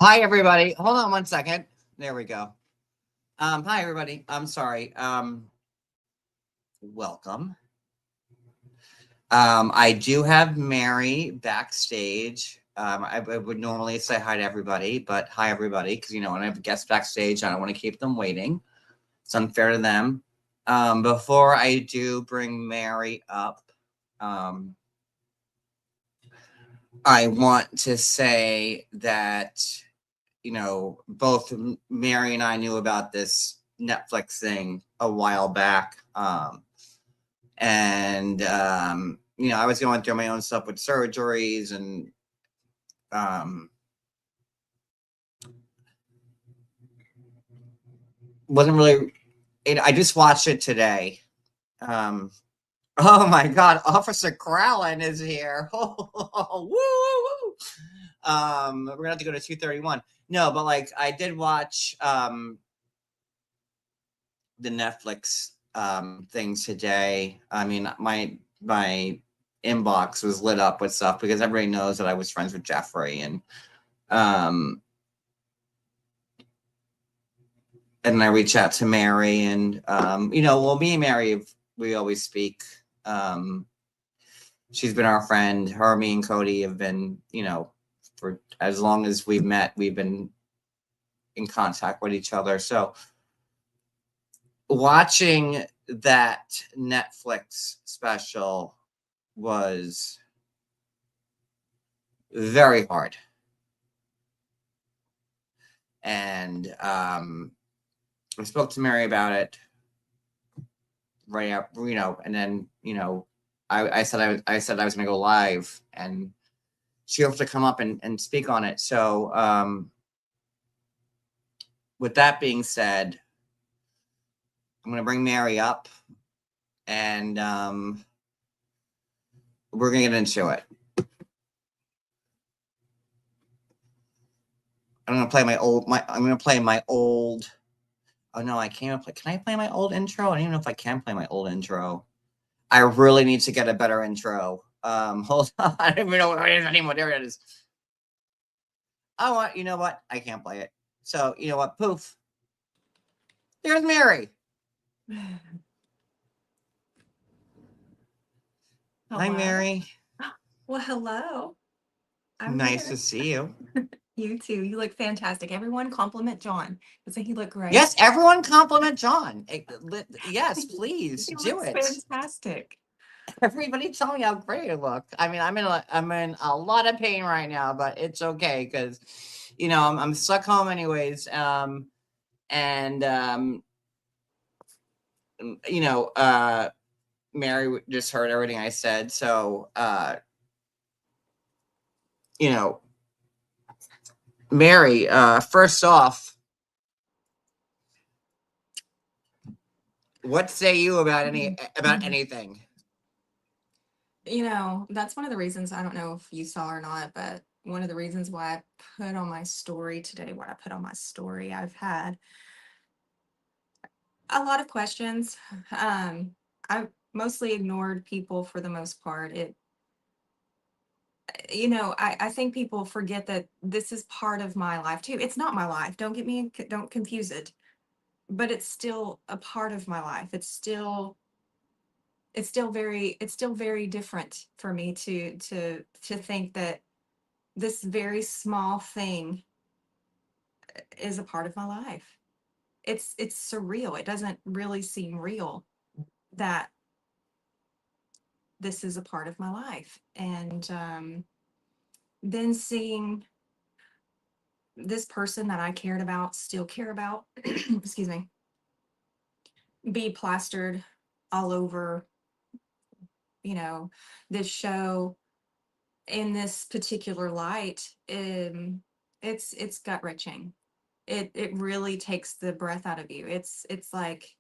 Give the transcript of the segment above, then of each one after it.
Hi, everybody. Hold on one second. There we go. Hi, everybody. I'm sorry. Welcome. I do have Mary backstage. I would normally say hi to everybody, but hi, everybody, because, when I have guests backstage, I don't want to keep them waiting. It's unfair to them. Before I do bring Mary up, I want to say that both Mary and I knew about this Netflix thing a while back. I was going through my own stuff with surgeries and wasn't really, I just watched it today. Oh my God, Officer Crowlin is here. Woo, woo, woo. We're gonna have to go to 231. No, but I did watch the Netflix things today. I mean, my inbox was lit up with stuff because everybody knows that I was friends with Geoffrey, and I reached out to Mary, and me and Mary, we always speak. She's been our friend. Her, me, and Cody have been, for as long as we've met, we've been in contact with each other. So watching that Netflix special was very hard. And I spoke to Mary about it right up, and then, I said I was going to go live, and she offered to come up and speak on it. So with that being said, I'm going to bring Mary up, and we're going to get into it. I'm going to play my old. Oh no, I can't play. Can I play my old intro? I don't even know if I can play my old intro. I really need to get a better intro. Hold on. I don't even know what it is anymore. There it is. You know what? I can't play it. So, you know what? Poof. There's Mary. Hi, Mary. Well, hello. I'm Nice here. to see you. You too. You look fantastic. Everyone compliment John. Doesn't he look great? Yes, everyone compliment John. Yes, please He do looks it. fantastic. Everybody tell me how great I look. I mean, I'm in a lot of pain right now, but it's okay because, I'm stuck home anyways. And Mary just heard everything I said, so Mary, first off, what say you about anything? That's one of the reasons, I don't know if you saw or not, but one of the reasons why I put on my story today, what I put on my story, I've had a lot of questions. I've mostly ignored people for the most part. I think people forget that this is part of my life too. It's not my life. Don't confuse it. But it's still a part of my life. It's still very different for me to think that this very small thing is a part of my life. It's surreal. It doesn't really seem real that this is a part of my life. And then seeing this person that I cared about, still care about, excuse me, be plastered all over, you know, this show in this particular light, it's gut wrenching. It really takes the breath out of you. It's like,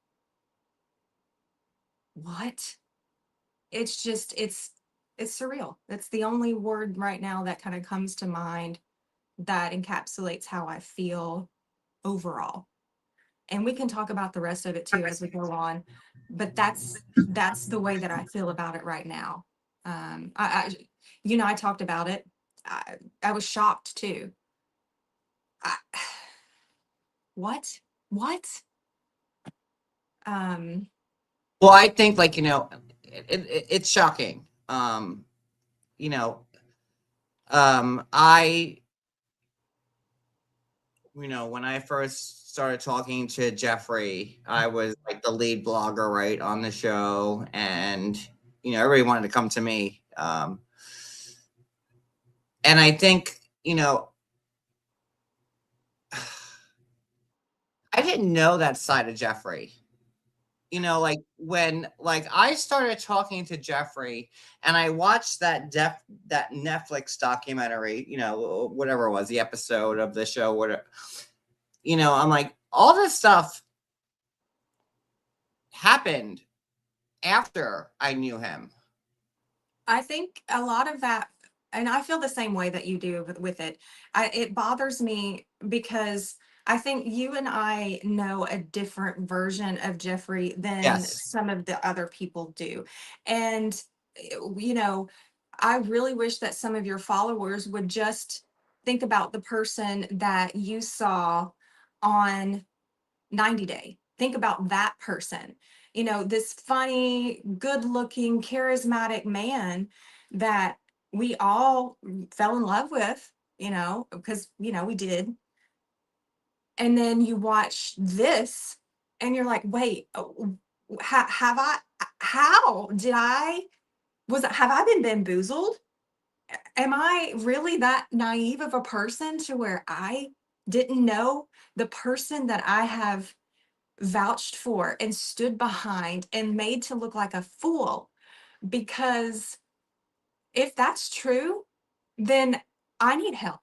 what? It's just it's surreal. That's the only word right now that kind of comes to mind that encapsulates how I feel overall. And we can talk about the rest of it too as we go on, but that's the way that I feel about it right now. I talked about it. I was shocked too. I, what? What? Um, Well, I think like, it's shocking. You know, I, when I first started talking to Geoffrey, I was like the lead blogger, right, on the show, and everybody wanted to come to me. And I think, I didn't know that side of Geoffrey. Like when like I started talking to Geoffrey and I watched that Netflix documentary, whatever it was, the episode of the show, whatever, I'm like, all this stuff happened after I knew him. I think a lot of that, and I feel the same way that you do with it. It bothers me because I think you and I know a different version of Geoffrey than Yes. some of the other people do. And, you know, I really wish that some of your followers would just think about the person that you saw on 90 Day. Think about that person. This funny, good looking, charismatic man that we all fell in love with, because, we did. And then you watch this and you're like, wait, have I, how did I, have I been bamboozled? Am I really that naive of a person to where I didn't know the person that I have vouched for and stood behind and made to look like a fool? Because if that's true, then I need help.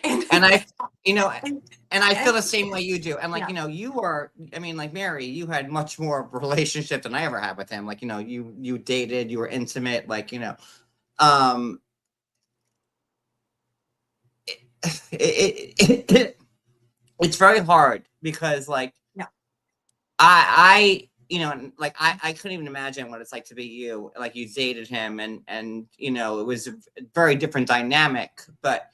and, And I, you know, and, and I feel and the same way you do. And like, yeah, you were, I mean, like Mary, you had much more relationship than I ever had with him. Like, you dated, you were intimate, like, um, it's very hard because like yeah, like I couldn't even imagine what it's like to be you. Like you dated him and it was a very different dynamic. But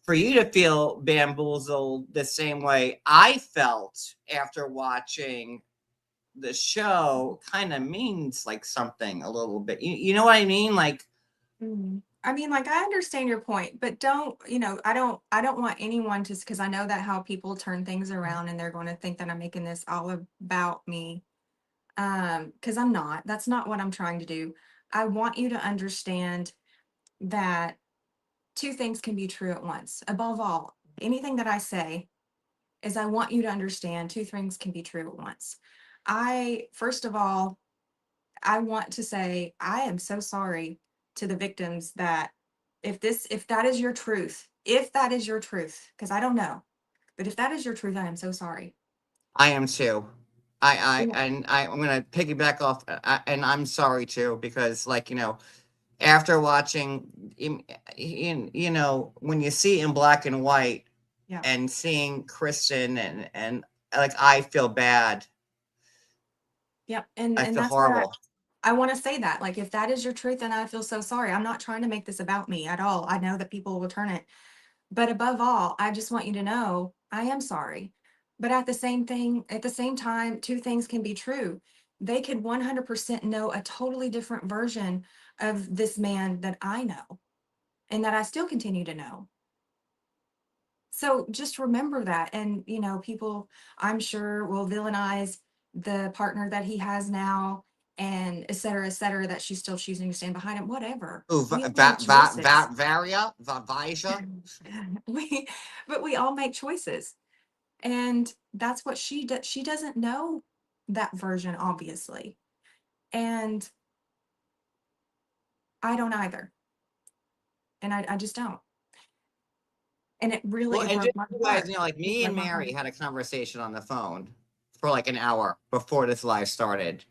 for you to feel bamboozled the same way I felt after watching the show kind of means like something a little bit. You know what I mean? Like, I mean, like, I understand your point, but I don't want anyone to, because I know that how people turn things around and they're going to think that I'm making this all about me. Because I'm not. That's not what I'm trying to do. I want you to understand that two things can be true at once. Above all, anything that I say is I want you to understand two things can be true at once. First of all, I want to say I am so sorry to the victims that if that is your truth, because I don't know, but if that is your truth, I am so sorry. I am too. You know, I'm gonna piggyback off, and I'm sorry too because like after watching when you see in black and white yeah. and seeing Kristen and like I feel bad. Yep. And I and feel that's what horrible. I want to say that. Like if that is your truth, then I feel so sorry. I'm not trying to make this about me at all. I know that people will turn it. But above all, I just want you to know I am sorry. But at the same time, two things can be true. They could 100% know a totally different version of this man that I know and that I still continue to know. So just remember that. And, people, I'm sure, will villainize the partner that he has now and et cetera, that she's still choosing to stand behind him, whatever. Ooh, We all make choices. Varia. we, but we all make choices. And that's what she does. She doesn't know that version, obviously. And I don't either. And I just don't. And Well, it and broke just my you guys, heart. like It me and broke my heart. Mary had a conversation on the phone for like an hour before this live started.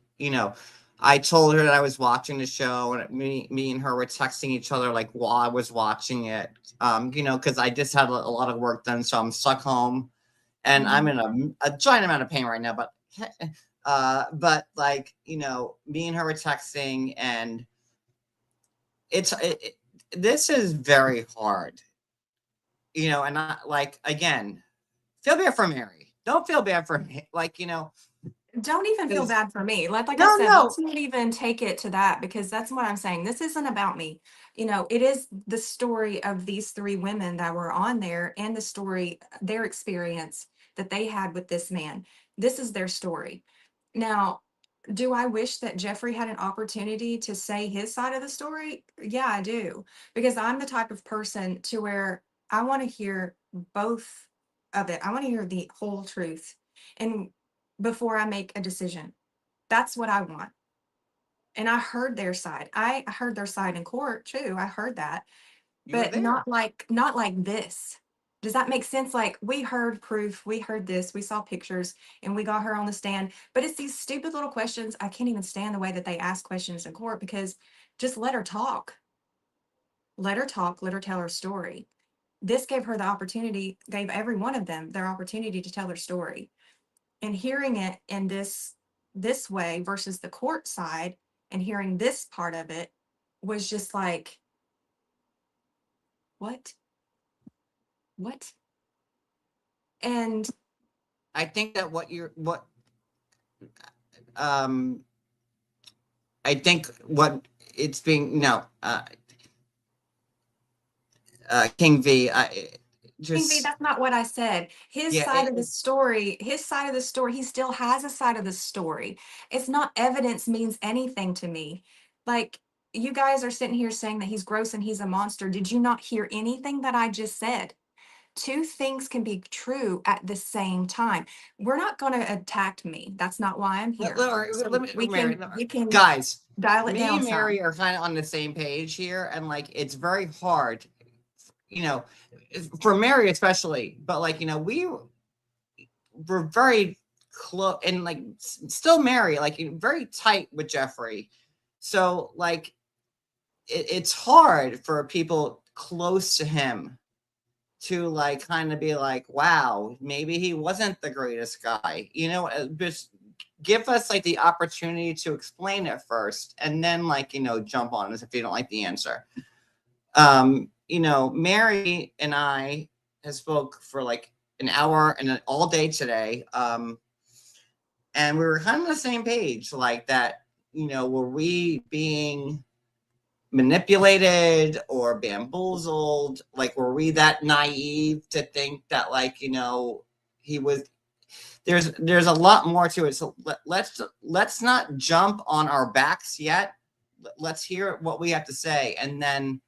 I told her that I was watching the show, and me and her were texting each other like while I was watching it. Because I just had a lot of work done, so I'm stuck home, and I'm Mhm. in a giant amount of pain right now. But like me and her were texting, and this is very hard. you know, and not like, again, feel bad for Mary. Don't feel bad for me. Like, you know, Don't even feel bad for me. Like I no, said, no, let's not even take it to that, because that's what I'm saying. This isn't about me. You know, it is the story of these three women that were on there, and the story, their experience that they had with this man. This is their story. Now, do I wish that Geoffrey had an opportunity to say his side of the story? Yeah, I do. Because I'm the type of person to where I want to hear both of it. I want to hear the whole truth. And before I make a decision. That's what I want. And I heard their side. I heard their side in court too. I heard that, you were but there. not like this. Does that make sense? Like, we heard proof, we heard this, we saw pictures, and we got her on the stand. But it's these stupid little questions. I can't even stand the way that they ask questions in court, because just let her talk. Let her talk, let her tell her story. This gave her the opportunity, gave every one of them their opportunity to tell their story. And hearing it in this way versus the court side, and hearing this part of it, was just like, what? What? And I think that um I think what it's being no King V, I King V, just that's not what I said. His yeah, side of the story, his side of the story, he still has a side of the story. It's not evidence means anything to me. Like, you guys are sitting here saying that he's gross and he's a monster. Did you not hear anything that I just said? Two things can be true at the same time. We're not going to attack me. That's not why I'm here. let So me, we Mary, can we can guys, dial it me down and some. Mary are kind of on the same page here, and like it's very hard, you know, for Mary especially. But like, you know, we were very close, and like still Mary, like very tight with Geoffrey. So like it's hard for people close to him to like kind of be like, wow, maybe he wasn't the greatest guy, you know, just give us like the opportunity to explain it first, and then like, you know, jump on us if you don't like the answer. You know, Mary and I has spoke for like an hour and all day today. And we were kind of on the same page, like that, you know, were we being manipulated or bamboozled? Like, were we that naive to think that, like, you know, he was? There's a lot more to it. So let's not jump on our backs yet. Let's hear what we have to say, and then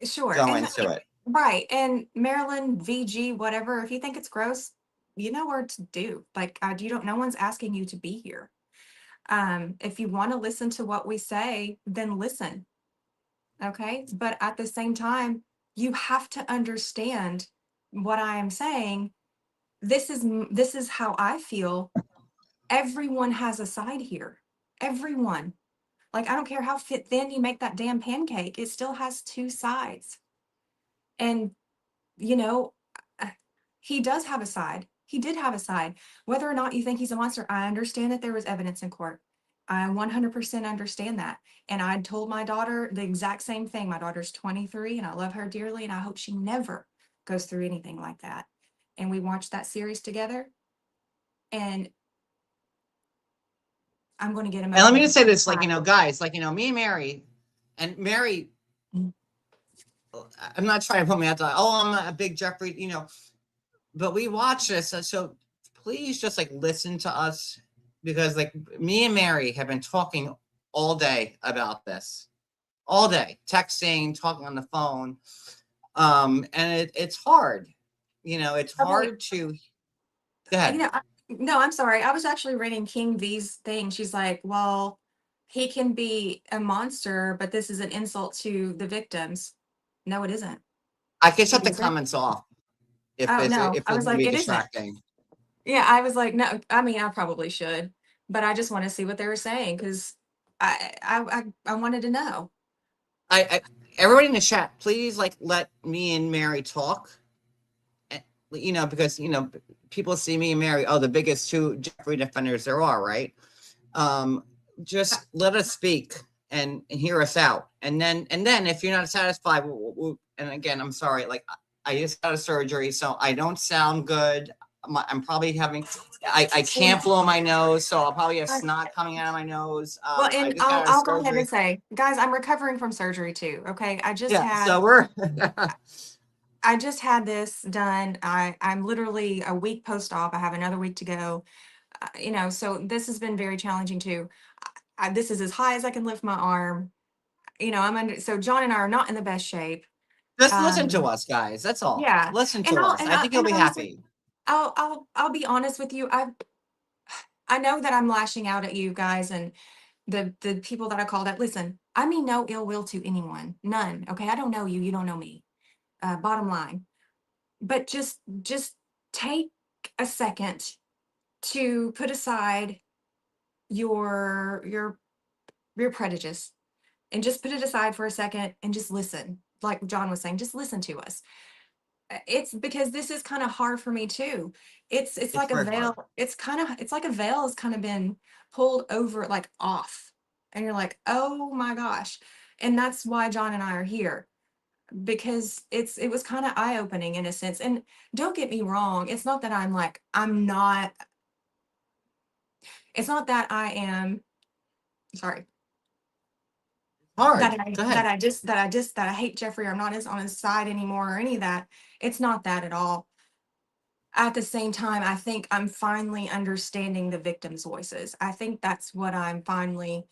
Sure. go And into it. right. And Maryland, VG, whatever, if you think it's gross, you know where to do. Like, you don't, no one's asking you to be here. If you want to listen to what we say, then listen. Okay. But at the same time, you have to understand what I am saying. This is how I feel. Everyone has a side here. Everyone. Like, I don't care how thin you make that damn pancake, it still has two sides. And you know, uh, he does have a side. He did have a side. Whether or not you think he's a monster, I understand that there was evidence in court. I 100% understand that. And I told my daughter the exact same thing. My daughter's 23 and I love her dearly, and I hope she never goes through anything like that. And we watched that series together, and I'm going to get And let me emotional. just say this, like, you know, guys, like, you know, me and Mary, and Mary, Mm. I'm not trying to put me out there. Oh, I'm a big Geoffrey, you know, but we watch this, so please just like listen to us, because like me and Mary have been talking all day about this, all day, texting, talking on the phone, and it's hard, you know, it's Okay. hard to go ahead. No, I'm sorry. I was actually reading King V's thing. She's like, well, he can be a monster, but this is an insult to the victims. No, it isn't. I can shut It the isn't. comments off Oh, no. if I it's was going to like, be it isn't. distracting. Yeah, I was like, no, I mean, I probably should, but I just want to see what they were saying, because I wanted to know. I everybody in the chat, please like let me and Mary talk. You know, because you know, people see me and Mary, oh, the biggest two Geoffrey defenders there are, right? Um, just let us speak and hear us out, and then if you're not satisfied, and again, I'm sorry, like I just got a surgery, so I don't sound good. I'm probably having. I can't blow my nose, so I'll probably have snot coming out of my nose. Well, I and just got a I'll go ahead surgery. and say, guys, I'm recovering from surgery too. Okay, Yeah, so we're. I just had this done. I'm literally a week post-op. I have another week to go. So this has been very challenging too. This is as high as I can lift my arm. I'm under. So John and I are not in the best shape. Just listen to Um, us, guys. That's all. yeah, Listen and to I'll us. I think you'll and be honestly, happy. I'll be honest with you. I know that I'm lashing out at you guys and the people that I called up. Listen, I mean no ill will to anyone, none. Okay, I don't know you. You don't know me. Bottom line, but just take a second to put aside your your prejudice and just put it aside for a second and just listen. Like John was saying, just listen to us. It's because this is kind of hard for me too. It's It's like a very veil. hard. It's like a veil has kind of been pulled over, like off, and you're like, oh my gosh. And that's why John and I are here, because it was kind of eye opening in a sense. And don't get me wrong, it's not that I'm not. It's not that I am. Sorry, Hard. Go ahead. that I hate Jeffrey, or I'm not on his side anymore or any of that. It's not that at all. At the same time, I think I'm finally understanding the victims' voices. I think that's what I'm finally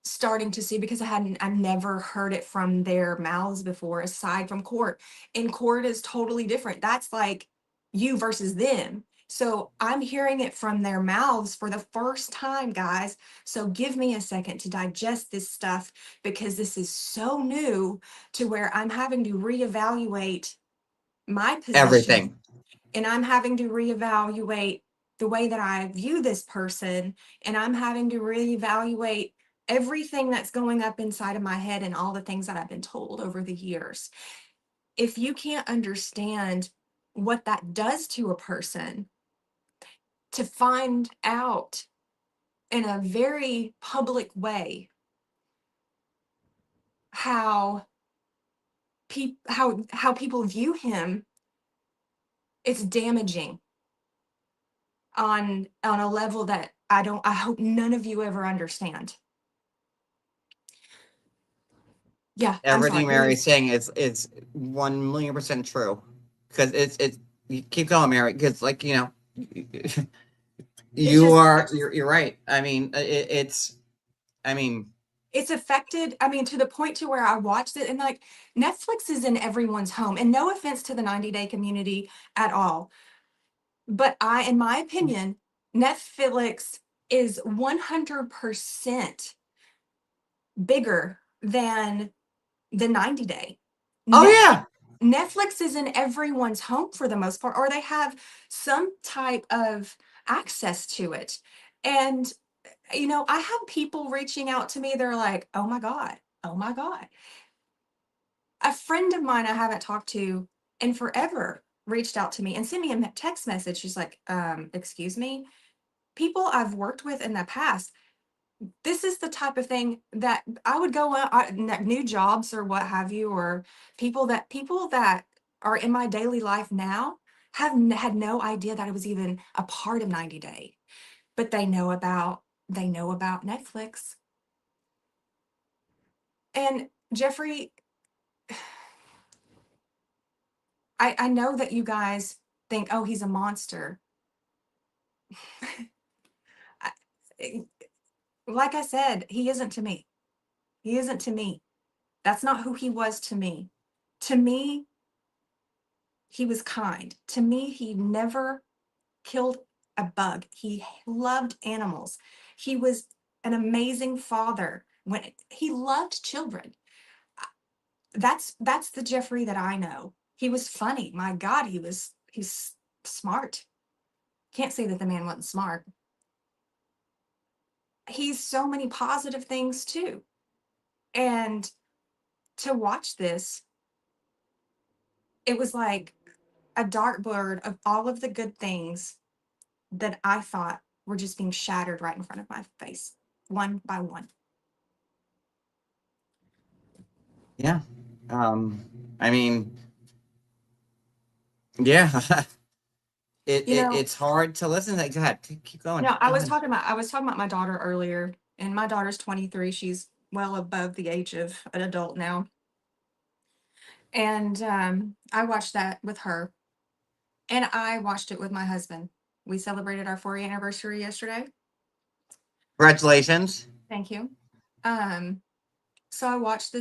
starting to see, because I never heard it from their mouths before, aside from court. In court is totally different. That's like you versus them. So I'm hearing it from their mouths for the first time, guys. So give me a second to digest this stuff, because this is so new to where I'm having to reevaluate my position, Everything. and I'm having to reevaluate the way that I view this person, and I'm having to reevaluate everything that's going up inside of my head and all the things that I've been told over the years. If you can't understand what that does to a person, to find out in a very public way how how people view him, it's damaging on a level that I hope none of you ever understand. Yeah, I'm sorry. Everything Mary's saying is 1,000,000% true. Because it's you keep going, Mary. Because It just you're right. I mean it's I mean it's affected, I mean, to the point to where I watched it, and like, Netflix is in everyone's home, and no offense to the 90-day community at all, but in my opinion, Netflix is 100% bigger than the 90-day. oh Net yeah. Netflix is in everyone's home for the most part, or they have some type of access to it. And I have people reaching out to me. They're like, oh my God, oh my God. A friend of mine I haven't talked to in forever reached out to me and sent me a text message. She's like, excuse me, people I've worked with in the past, this is the type of thing that I would go out, new jobs or what have you, or people that are in my daily life now had no idea that it was even a part of 90 Day, but they know about Netflix. And Jeffrey, I know that you guys think, oh, he's a monster. I, eh, like I said, he isn't to me. He isn't to me. That's not who he was to me. To me, he was kind. To me, he never killed a bug. He loved animals. He was an amazing father. When he loved children. That's the Jeffrey that I know. He was funny. My God, he's smart. Can't say that the man wasn't smart. He's so many positive things too. And to watch this, it was like a dartboard of all of the good things that I thought were just being shattered right in front of my face, one by one. Yeah. Um I mean Yeah. You know, It's hard to listen to. Go ahead. Keep going. no, Go ahead. I was talking about my daughter earlier, and my daughter's 23. She's well above the age of an adult now. And I watched that with her, and I watched it with my husband. We celebrated our 4th anniversary yesterday. Congratulations. Thank you. Um, so I watched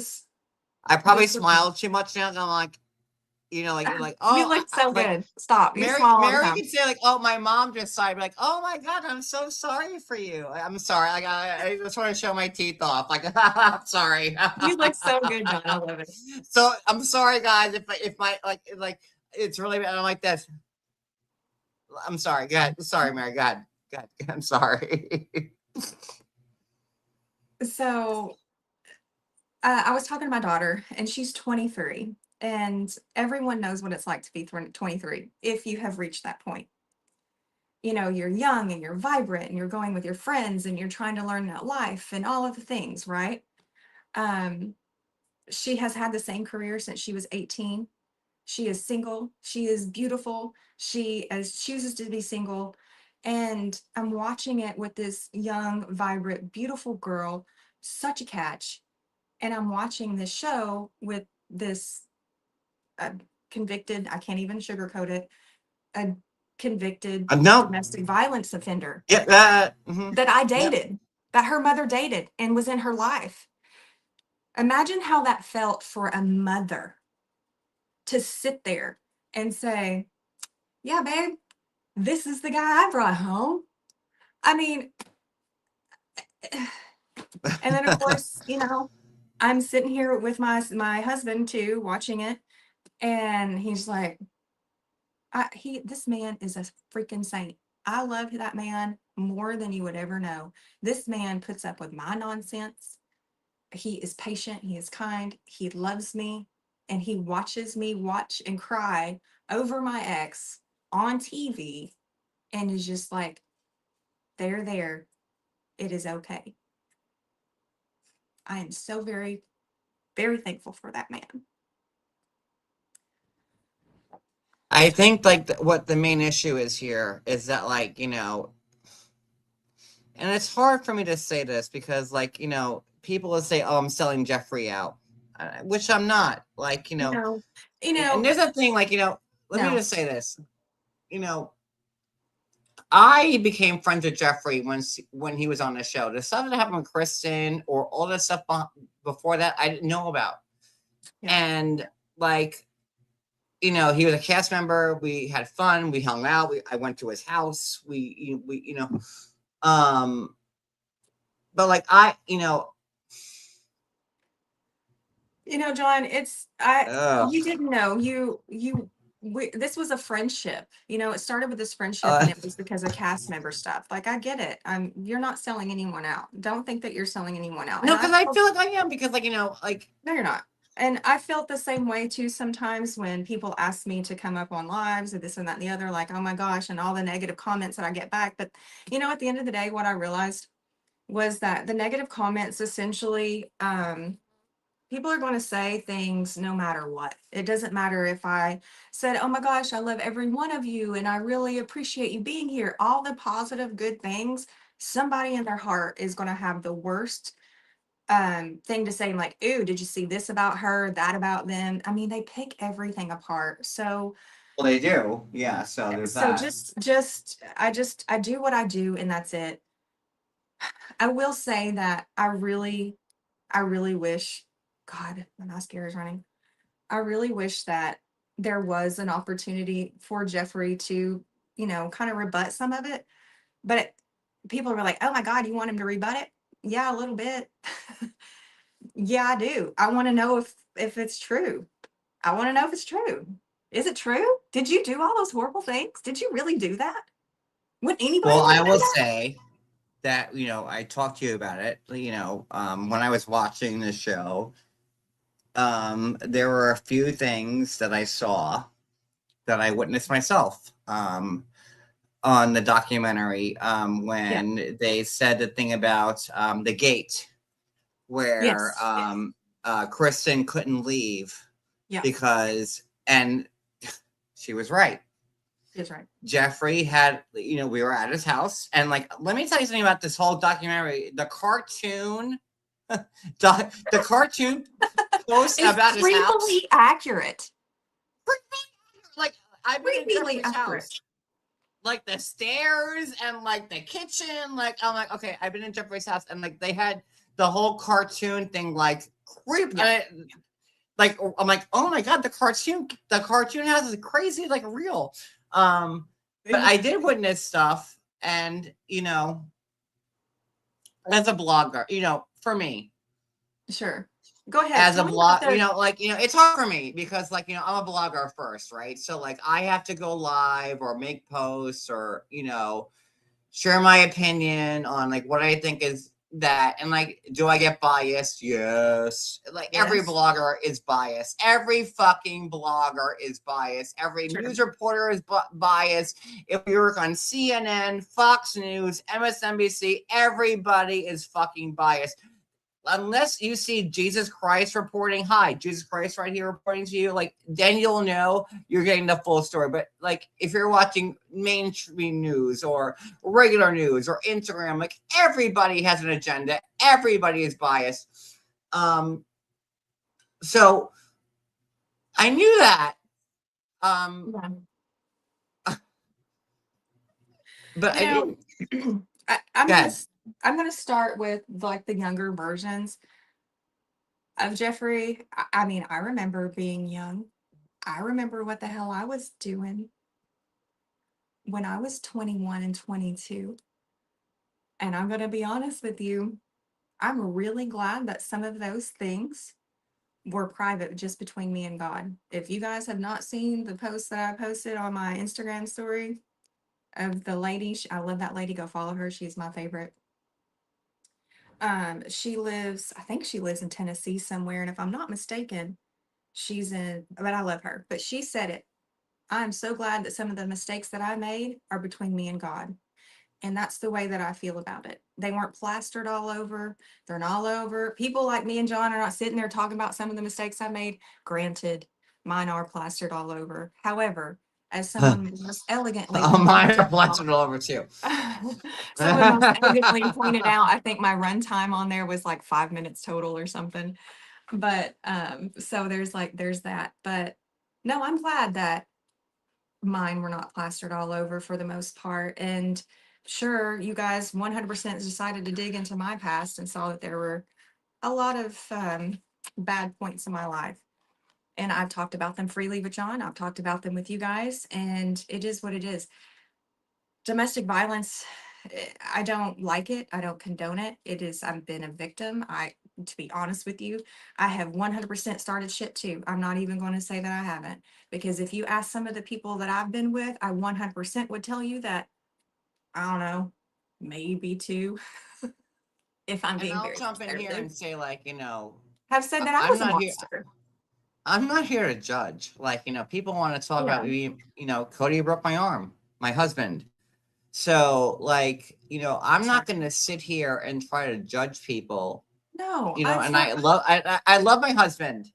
I probably this with him. smiled too much now. I'm like, like, You oh, look so like good. Stop. You Mary. smile all the Mary time. could say like, oh, my mom just died. Be like, oh my god, I'm so sorry for you. I'm sorry. Like, I just want to show my teeth off. Like, I'm sorry. You look so good, John. I love it. So I'm sorry, guys. If my like it's really I don't like this. I'm sorry. Go ahead. Sorry, Mary. Go ahead. Go ahead. I'm sorry. So I was talking to my daughter, and she's 23, and everyone knows what it's like to be 23 if you have reached that point. You know, you're young and you're vibrant and you're going with your friends and you're trying to learn that life and all of the things, right? Um, she has had the same career since she was 18. She is single. She is beautiful. She as chooses to be single. And I'm watching it with this young, vibrant, beautiful girl, such a catch. And I'm watching this show with this uh, convicted, I can't even sugarcoat it, a convicted No. domestic violence offender Yeah. that I Yep. dated, that her mother dated and was in her life. Imagine how that felt for a mother to sit there and say, yeah, babe, this is the guy I brought home. I mean, and then of course, you know, I'm sitting here with my husband too, watching it, and he's like, this man is a freaking saint. I love that man more than you would ever know. This man puts up with my nonsense. He is patient, he is kind, he loves me, and he watches me watch and cry over my ex on TV and is just like, there, it is okay. I am so very, very thankful for that man. I think like what the main issue is here is that like and it's hard for me to say this because like people will say, oh, I'm selling Geoffrey out, which I'm not. Like No, you and know, there's a thing like let me no, just say this. You know, I became friends with Geoffrey when he was on the show. The stuff that happened with Kristen or all the stuff before that, I didn't know about. yeah. And like, he was a cast member. We had fun. We hung out. I went to his house. Um, but like You know, John, uh, you didn't know this was a friendship. You know, it started with this friendship uh, and it was because of cast member stuff. Like I get it. You're not selling anyone out. Don't think that you're selling anyone out. And no, because I feel like I am because like like no, you're not. And I felt the same way too sometimes when people ask me to come up on lives or this and that and the other, like, oh my gosh, and all the negative comments that I get back. But you know, at the end of the day, what I realized was that the negative comments essentially people are going to say things no matter what. It doesn't matter if I said, oh my gosh, I love every one of you and I really appreciate you being here. All the positive, good things, somebody in their heart is going to have the worst thing to say, like, ooh, did you see this about her, that about them? I mean, they pick everything apart. So well, they do, yeah. So there's so that. I do what I do and that's it. I will say that I really wish, God, my mascara is running. I really wish that there was an opportunity for Geoffrey to, you know, kind of rebut some of it. But people were like, oh my God, you want him to rebut it? Yeah, a little bit. Yeah, I do. I want to know if it's true. I want to know if it's true. Is it true? Did you do all those horrible things? Did you really do that? Would anybody Well, want I to know will that? say that I talked to you about it. When I was watching the show, there were a few things that I saw that I witnessed myself. On the documentary Yeah. when they said the thing about the gate where Yes. Kristen couldn't leave Yeah. because and She was right. That's right. Geoffrey had, we were at his house, and like, let me tell you something about this whole documentary. The cartoon, the cartoon post It's about his house. creepily accurate. Like, I've been in Creepily Geoffrey's accurate. house, like the stairs and like the kitchen. Like, I'm like, okay, I've been in Geoffrey's house, and like they had the whole cartoon thing, like creep. Yeah. Like, I'm like, oh my god, the cartoon house is crazy, like real. But I did witness stuff, and as a blogger, for me, Sure. Go ahead. as a Tell me about blog, it's hard for me because, like, I'm a blogger first, right? So, like, I have to go live or make posts or, share my opinion on like what I think is that, and like, do I get biased? Yes. Like, every Yes. blogger is biased. Every fucking blogger is biased. Every Sure. news reporter is biased. If you work on CNN, Fox News, MSNBC, everybody is fucking biased. Unless you see Jesus Christ reporting, hi, Jesus Christ right here reporting to you, like, then you'll know you're getting the full story. But like, if you're watching mainstream news or regular news or Instagram, like, everybody has an agenda. Everybody is biased. So I knew that. But I didn't. I'm gonna start with like the younger versions of Geoffrey. I mean, I remember being young. I remember what the hell I was doing when I was 21 and 22. And I'm gonna be honest with you, I'm really glad that some of those things were private, just between me and God. If you guys have not seen the post that I posted on my Instagram story of the lady, I love that lady. Go follow her. She's my favorite. She lives, I think she lives in Tennessee somewhere, and if I'm not mistaken, but I love her. But she said it. I'm so glad that some of the mistakes that I made are between me and God. And that's the way that I feel about it. They weren't plastered all over. They're not all over. People like me and John are not sitting there talking about some of the mistakes I made. Granted, mine are plastered all over. However, as someone most elegantly Mine pointed are out, plastered all over too. someone most elegantly pointed out, I think my run time on there was like 5 minutes total or something. But so there's that. But no, I'm glad that mine were not plastered all over for the most part. And sure, you guys 100% decided to dig into my past and saw that there were a lot of bad points in my life. And I've talked about them freely with John. I've talked about them with you guys, and it is what it is. Domestic violence, I don't like it. I don't condone it. I've been a victim. To be honest with you, I have 100% started shit too. I'm not even going to say that I haven't, because if you ask some of the people that I've been with, I 100% would tell you that, I don't know, maybe two, if I'm And being I'll very jump in here conservative, and say, like, have said that I I'm was a not here. monster. I'm not here to judge. Like, people want to talk about Yeah. me. Cody broke my arm, my husband. So, like, I'm not going to sit here and try to judge people. No, And I love my husband,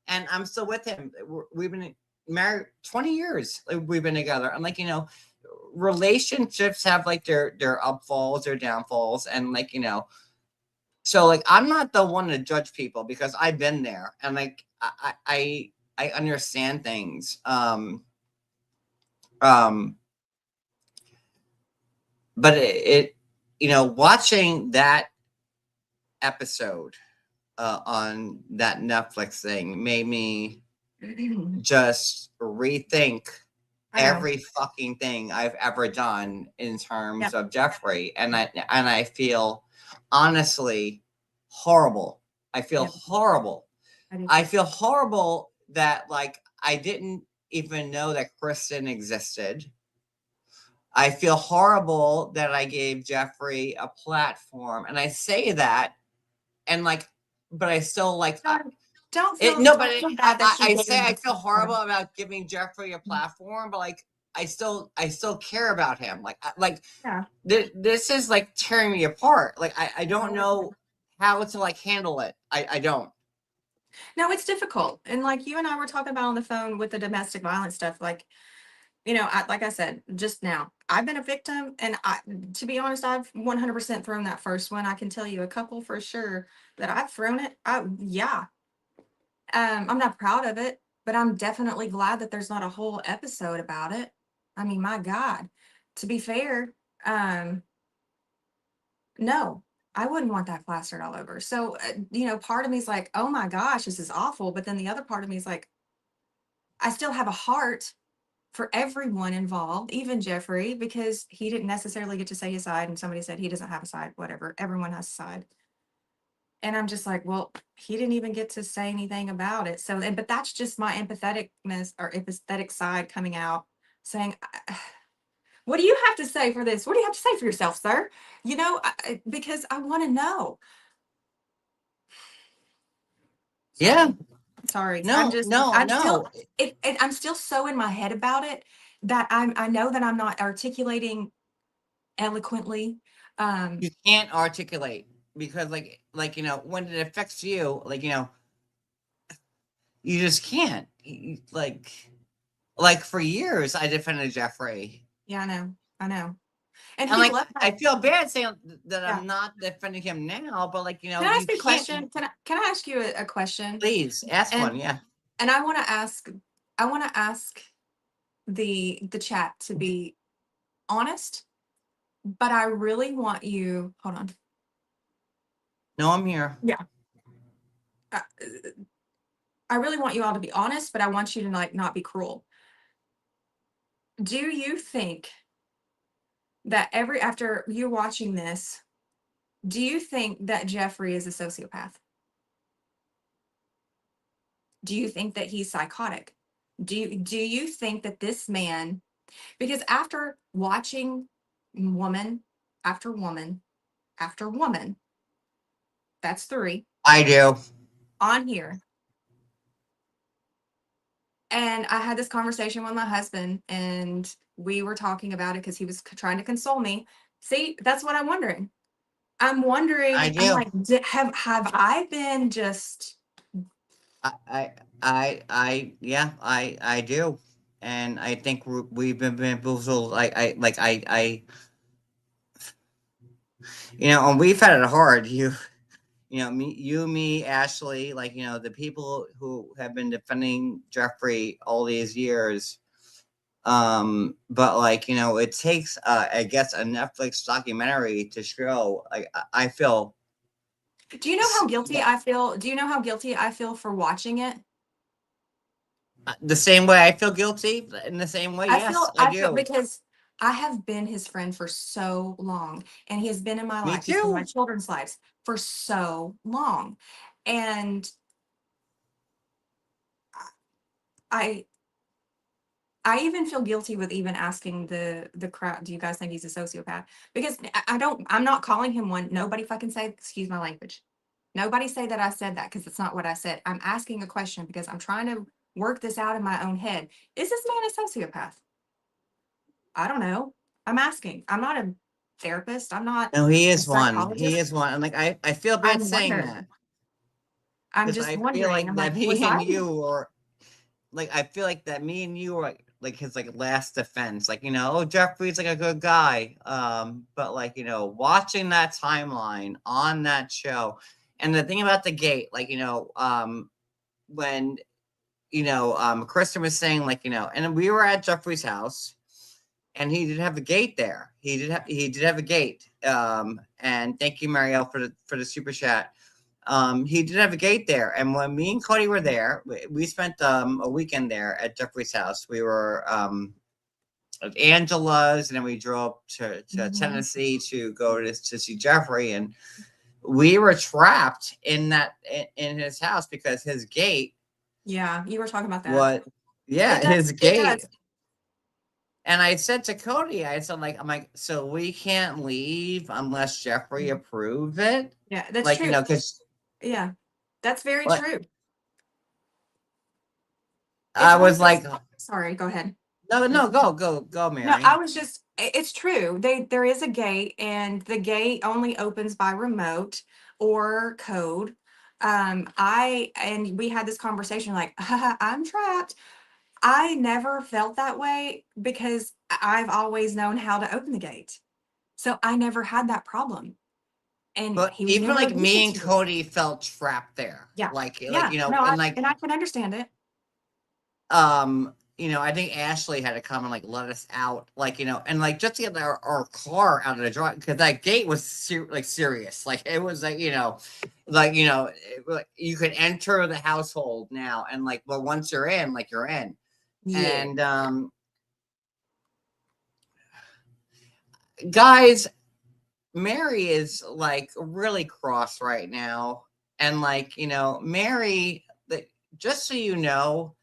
and I'm still with him. We've been married 20 years. Like, we've been together. And like, relationships have like their upfalls, their downfalls, and like, so like, I'm not the one to judge people because I've been there, and like, I understand things. But watching that episode on that Netflix thing made me just rethink I know. every fucking thing I've ever done in terms Yep. of Geoffrey, and I feel honestly horrible. I feel Yep. horrible. I I feel horrible that, like, I didn't even know that Kristen existed. I feel horrible that I gave Geoffrey a platform, and I say that, and like, but I still like. Don't It, feel no, but don't feel bad that you I gave say him I this feel horrible platform. about giving Geoffrey a platform, but like, I still care about him. Like Yeah. this is like tearing me apart. Like, I don't No, know how to like handle it. I don't. No, it's difficult. And like you and I were talking about on the phone with the domestic violence stuff, like, like I said just now, I've been a victim, and to be honest, I've 100% thrown that first one. I can tell you a couple for sure that I've thrown it. Yeah. I'm not proud of it, but I'm definitely glad that there's not a whole episode about it. I mean, my God, to be fair, um, no, I wouldn't want that plastered all over. So, part of me is like, oh my gosh, this is awful. But then the other part of me is like, I still have a heart for everyone involved, even Geoffrey, because he didn't necessarily get to say his side, and somebody said he doesn't have a side, whatever. Everyone has a side. And I'm just like, well, he didn't even get to say anything about it. So, but that's just my empatheticness or empathetic side coming out saying, what do you have to say for this? What do you have to say for yourself, sir? Because I want to know. Yeah. Sorry. Sorry. No, no, I'm still, no. I'm still so in my head about it that I know that I'm not articulating eloquently. You can't articulate because when it affects you, you just can't. Like for years I defended Geoffrey. Yeah, I know. And And he left I that. feel bad saying that Yeah. I'm not defending him now, but Can I you ask you a can't. question? Can I ask you a question? Please ask And one. Yeah. and I want to ask the chat to be honest, but I really want you, hold on. No, I'm here. Yeah. Uh, I really want you all to be honest, but I want you to not be cruel. Do you think that after you're watching this, do you think that Geoffrey is a sociopath? Do you think that he's psychotic? Do you think that this man, because after watching woman after woman after woman, that's 3 I do. on here, and I had this conversation with my husband, and we were talking about it because he was trying to console me. See, that's what I'm wondering. I'm I wondering, I'm do. like, have I been just, I yeah, I do. And I think we've been bamboozled. And we've had it hard. Me, Ashley, the people who have been defending Geoffrey all these years. But it takes, I guess, a Netflix documentary to show. I feel do you know how guilty I feel? Do you know how guilty I feel for watching it? the same way I feel guilty. In the same way, yes, I I feel do. because I have been his friend for so long, and he has been in my Me life. He's been in my too. children's lives for so long. And I I even feel guilty with even asking the crowd, do you guys think he's a sociopath? Because I'm not calling him one. Nobody fucking say, excuse my language. Nobody say that I said that because it's not what I said. I'm asking a question because I'm trying to work this out in my own head. Is this man a sociopath? I don't know. I'm asking. I'm not a therapist. I'm not No, he a is one. He psychologist. is one. And I feel bad I'm saying wondering. that I'm because just I feel wondering. like I'm like, that was me I? and you are I feel like that me and you are like his last defense. Oh, Jeffrey's a good guy. But watching that timeline on that show, and the thing about the gate, when Kristen was saying and we were at Jeffrey's house, and he did have a gate there. He did have a gate. And thank you, Marielle, for the super chat. He did have a gate there, and when me and Cody were there, we spent a weekend there at Jeffrey's house. We were at Angela's, and then we drove to Mhm. Tennessee to go to see Jeffrey, and we were trapped in his house because his gate Yeah, you were talking about that. was yeah It his does. It gate. does. And I said to Cody, I said I'm like, so we can't leave unless Jeffrey Mhm. approves it, Yeah, that's true. because Yeah, that's very like true. It's I one was of those. like, Sorry, go ahead. no, no, go, No, I Mary. was just, it's true. There is a gate, and the gate only opens by remote or code. And we had this conversation like, I'm trapped. I never felt that way because I've always known how to open the gate. So I never had that problem. And But he was even never like me abusive and to me. Cody felt trapped there. Yeah. Like Yeah. No, and like I can understand it. I think Ashley had to come and like let us out, like, and like just to get our car out of the drive because that gate was serious. Like it was like you could enter the household now, and like, but once you're in, like you're in. Yeah. And guys, Mary is like really cross right now, and like Mary, just so you know,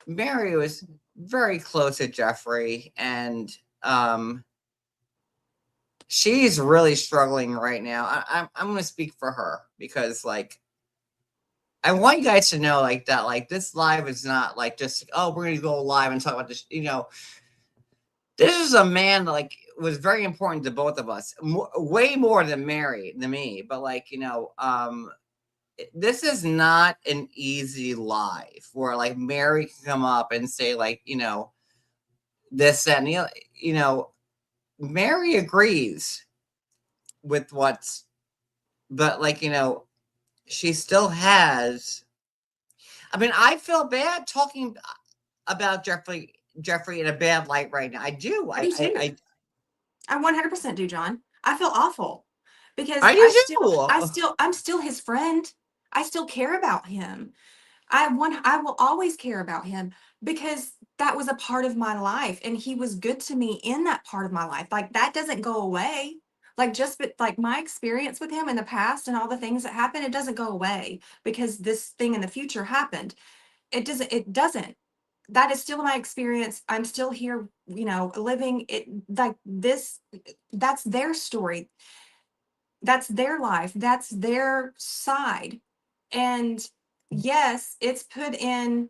Mary was very close to Geoffrey, and um, she's really struggling right now. I'm going to speak for her because, like, I want you guys to know, like, that, like, this live is not like just, oh, we're going to go live and talk about this. This is a man that, like, was very important to both of us, way more than Mary, than me. But, like, this is not an easy live where, like, Mary can come up and say, like, this and Mary agrees with what's, but like she still has. I mean, I feel bad talking about Geoffrey in a bad light right now. I do. I do too. I 100% do, John. I feel awful because I do too. I'm still his friend. I still care about him. I will always care about him because that was a part of my life and he was good to me in that part of my life. Like that doesn't go away. Like just but like my experience with him in the past and all the things that happened, it doesn't go away because this thing in the future happened. It doesn't. That is still my experience. I'm still here, living it like this. That's their story. That's their life. That's their side. And yes, it's put a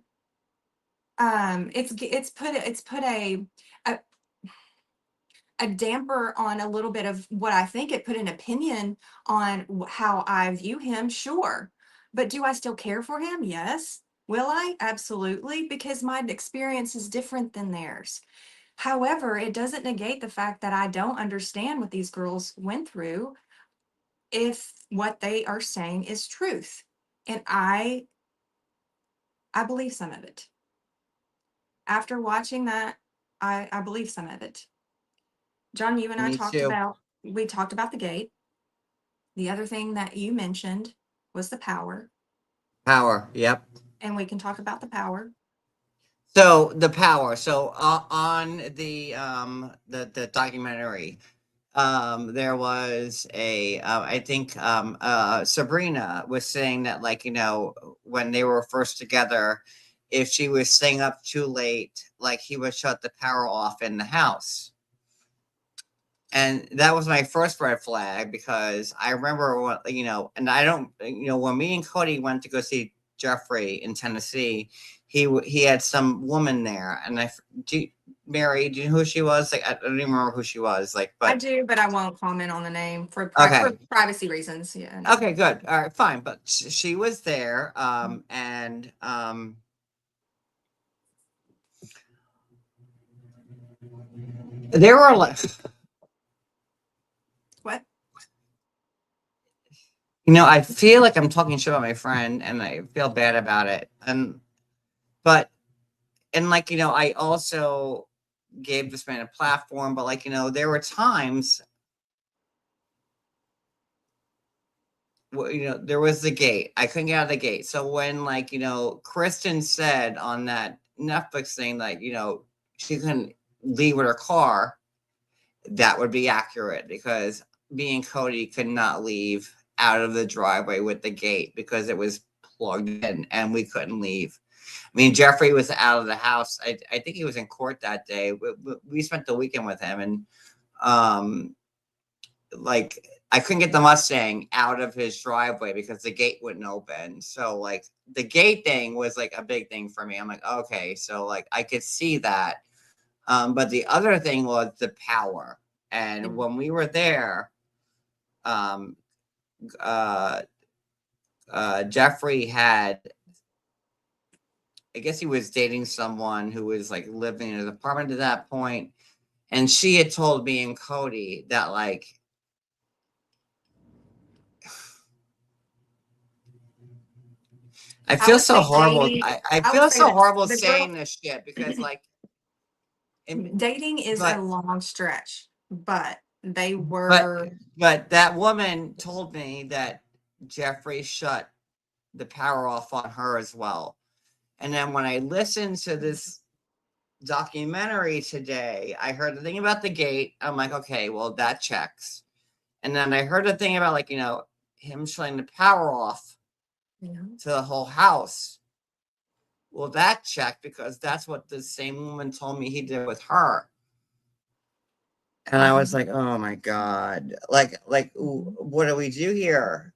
a damper on a little bit of what I think. It put an opinion on how I view him, sure. But do I still care for him? Yes. Will I? Absolutely, because my experience is different than theirs. However, it doesn't negate the fact that I don't understand what these girls went through if what they are saying is truth. And I believe some of it. After watching that, I believe some of it. John, you and I Me too. we talked about the gate. The other thing that you mentioned was the power, Power. Yep. and we can talk about the power. So the power. So on the documentary, there was I think Sabrina was saying that, like, when they were first together, if she was staying up too late, like, he would shut the power off in the house. And that was my first red flag because I remember what, and I don't, when me and Cody went to go see Geoffrey in Tennessee, he had some woman there, and Mary, do you know who she was? Like, I don't even remember who she was, like, I but do, but I won't comment on the name for okay. privacy reasons. Yeah, no. Okay, good. All right, fine. But she was there, and there were like, What? I feel like I'm talking shit about my friend, and I feel bad about it. But and like I also gave this man a platform, but like there were times, there was the gate. I couldn't get out of the gate. So when, like, Kristen said on that Netflix thing, like, she couldn't leave with her car, that would be accurate because me and Cody could not leave out of the driveway with the gate because it was plugged in and we couldn't leave. I mean, Geoffrey was out of the house. I think he was in court that day. We spent the weekend with him, and um, like, I couldn't get the Mustang out of his driveway because the gate wouldn't open. So, like, the gate thing was like a big thing for me. I'm like, okay, so like I could see that. But the other thing was the power. And when we were there, um, uh, Geoffrey had, I guess he was dating someone who was like living in his apartment at that point, and she had told me and Cody that like I I feel would so say horrible. dating, I I would feel say so that horrible the girl, saying this shit because like, and, dating is a but long stretch, but they but were, but that woman told me that Geoffrey shut the power off on her as well. And then when I listened to this documentary today, I heard the thing about the gate. I'm like, okay, well, that checks. And then I heard the thing about like, him shutting the power off you know, to the whole house. Well, that checked because that's what the same woman told me he did with her. And I was mhm, like, oh my God. Like mhm. what do we do here?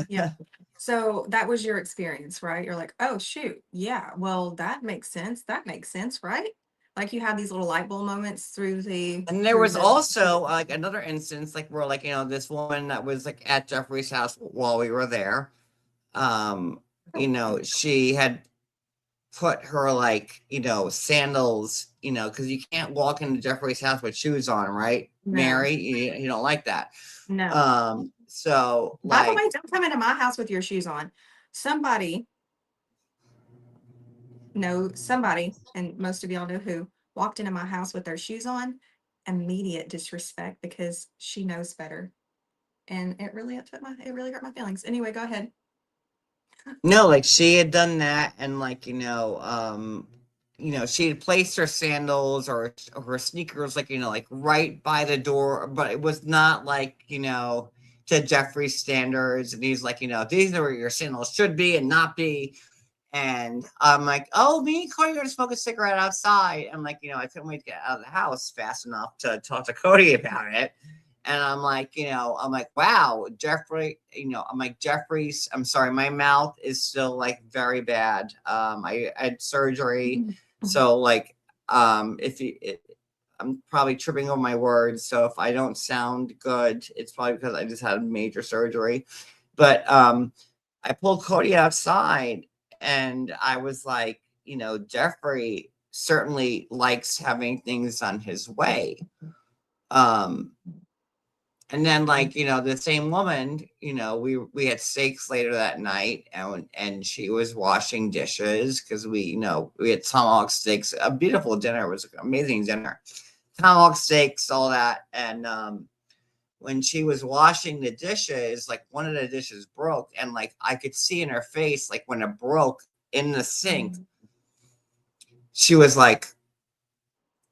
Yeah. So that was your experience, right? You're like, oh shoot, yeah, well, that makes sense. That makes sense, right? Like you have these little light bulb moments And there through was the also like another instance, like where like, this woman that was like at Jeffrey's house while we were there. Um, she had put her like, sandals, because you can't walk into Jeffrey's house with shoes on, right? no, Mary, you don't like that. no. So By the way, like, don't come into my house with your shoes on. Somebody, no, somebody, and most of y'all know who, walked into my house with their shoes on. Immediate disrespect because she knows better. And it really hurt my feelings. Anyway, go ahead. no, like she had done that, and like, she had placed her sandals or her sneakers, like, like right by the door, but it was not like, to Jeffrey's standards. And he's like, these are where your sandals should be and not be. And I'm like, oh, me and Cody are gonna smoke a cigarette outside. I'm like, I couldn't wait to get out of the house fast enough to talk to Cody about it. And I'm like, wow, Geoffrey, I'm like, Jeffrey's, I'm sorry, my mouth is still like very bad. I had surgery. So like, if you, it, I'm probably tripping over my words. So if I don't sound good, it's probably because I just had major surgery. But I pulled Cody outside and I was like, Geoffrey certainly likes having things on his way. Um, and then like, the same woman, we had steaks later that night, and she was washing dishes because we had tomahawk steaks, a beautiful dinner. It was an amazing dinner. Tomahawk steaks, all that. And when she was washing the dishes, like one of the dishes broke, and like I could see in her face, like when it broke in the sink, she was like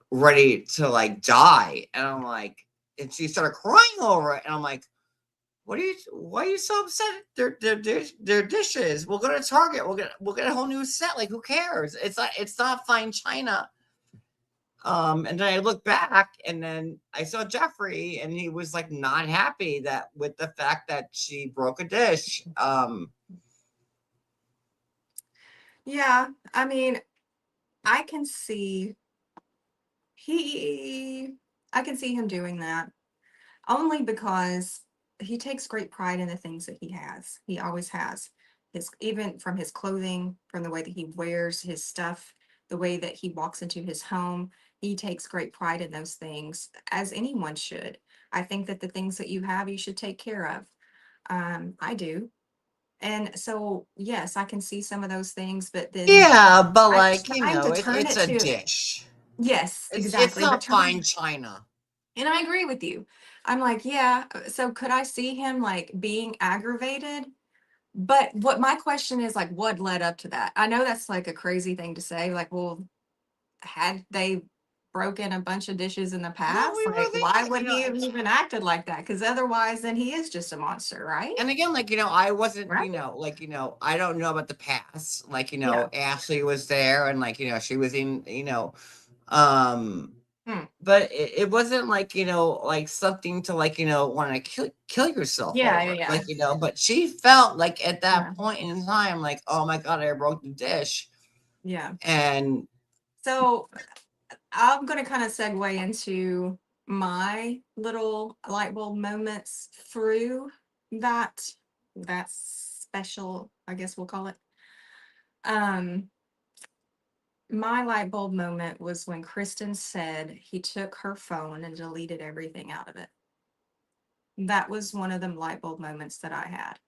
ready to like die. And I'm like, and she started crying over it. And I'm like, why are you so upset? They're dishes. We'll go to Target. We'll get a whole new set. Like, who cares? It's not fine china. And then I looked back and then I saw Geoffrey and he was like not happy that with the fact that she broke a dish. Yeah, I mean, I can see he I can see him doing that only because he takes great pride in the things that he has. He always has. His even from his clothing, from the way that he wears his stuff, the way that he walks into his home, he takes great pride in those things, as anyone should. I think that the things that you have, you should take care of. I do. And so, yes, I can see some of those things, but then Yeah, but I'm like, trying to it, turn it's it a to, dish. yes, It's exactly. But not trying, fine china. and I agree with you. I'm like, yeah. So could I see him like being aggravated? But what my question is like, what led up to that? I know that's like a crazy thing to say. Like, well, had they broken a bunch of dishes in the Well, past? we Like, were why there, would he have even acted like that? Because otherwise, then he is just a monster, right? and again, like, I wasn't, Right? like, I don't know about the past. Like, Yeah. Ashley was there and like, she was in, um, Hmm. but it wasn't like, like something to like, want to kill yourself Yeah. Yeah. over. Yeah. Like, but she felt like at Yeah. that point in time, like, oh my God, I broke the dish. Yeah. And So I'm going to kind of segue into my little light bulb moments through that that special, I guess we'll call it. Um, my light bulb moment was when Kristen said he took her phone and deleted everything out of it. That was one of them light bulb moments that I had.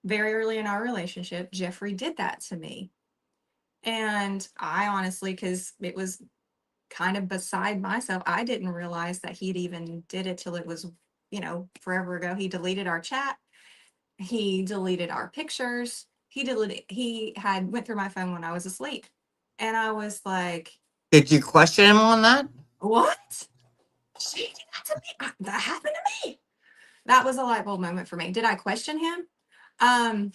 Very early in our relationship, Geoffrey did that to me. And I honestly, because it was kind of beside myself, I didn't realize that he'd even did it till it was, forever ago. He deleted our chat. He deleted our pictures. He had went through my phone when I was asleep. And I was like, Did you question him on that? what? She did that to me. That happened to me. That was a light bulb moment for me. Did I question him? Um,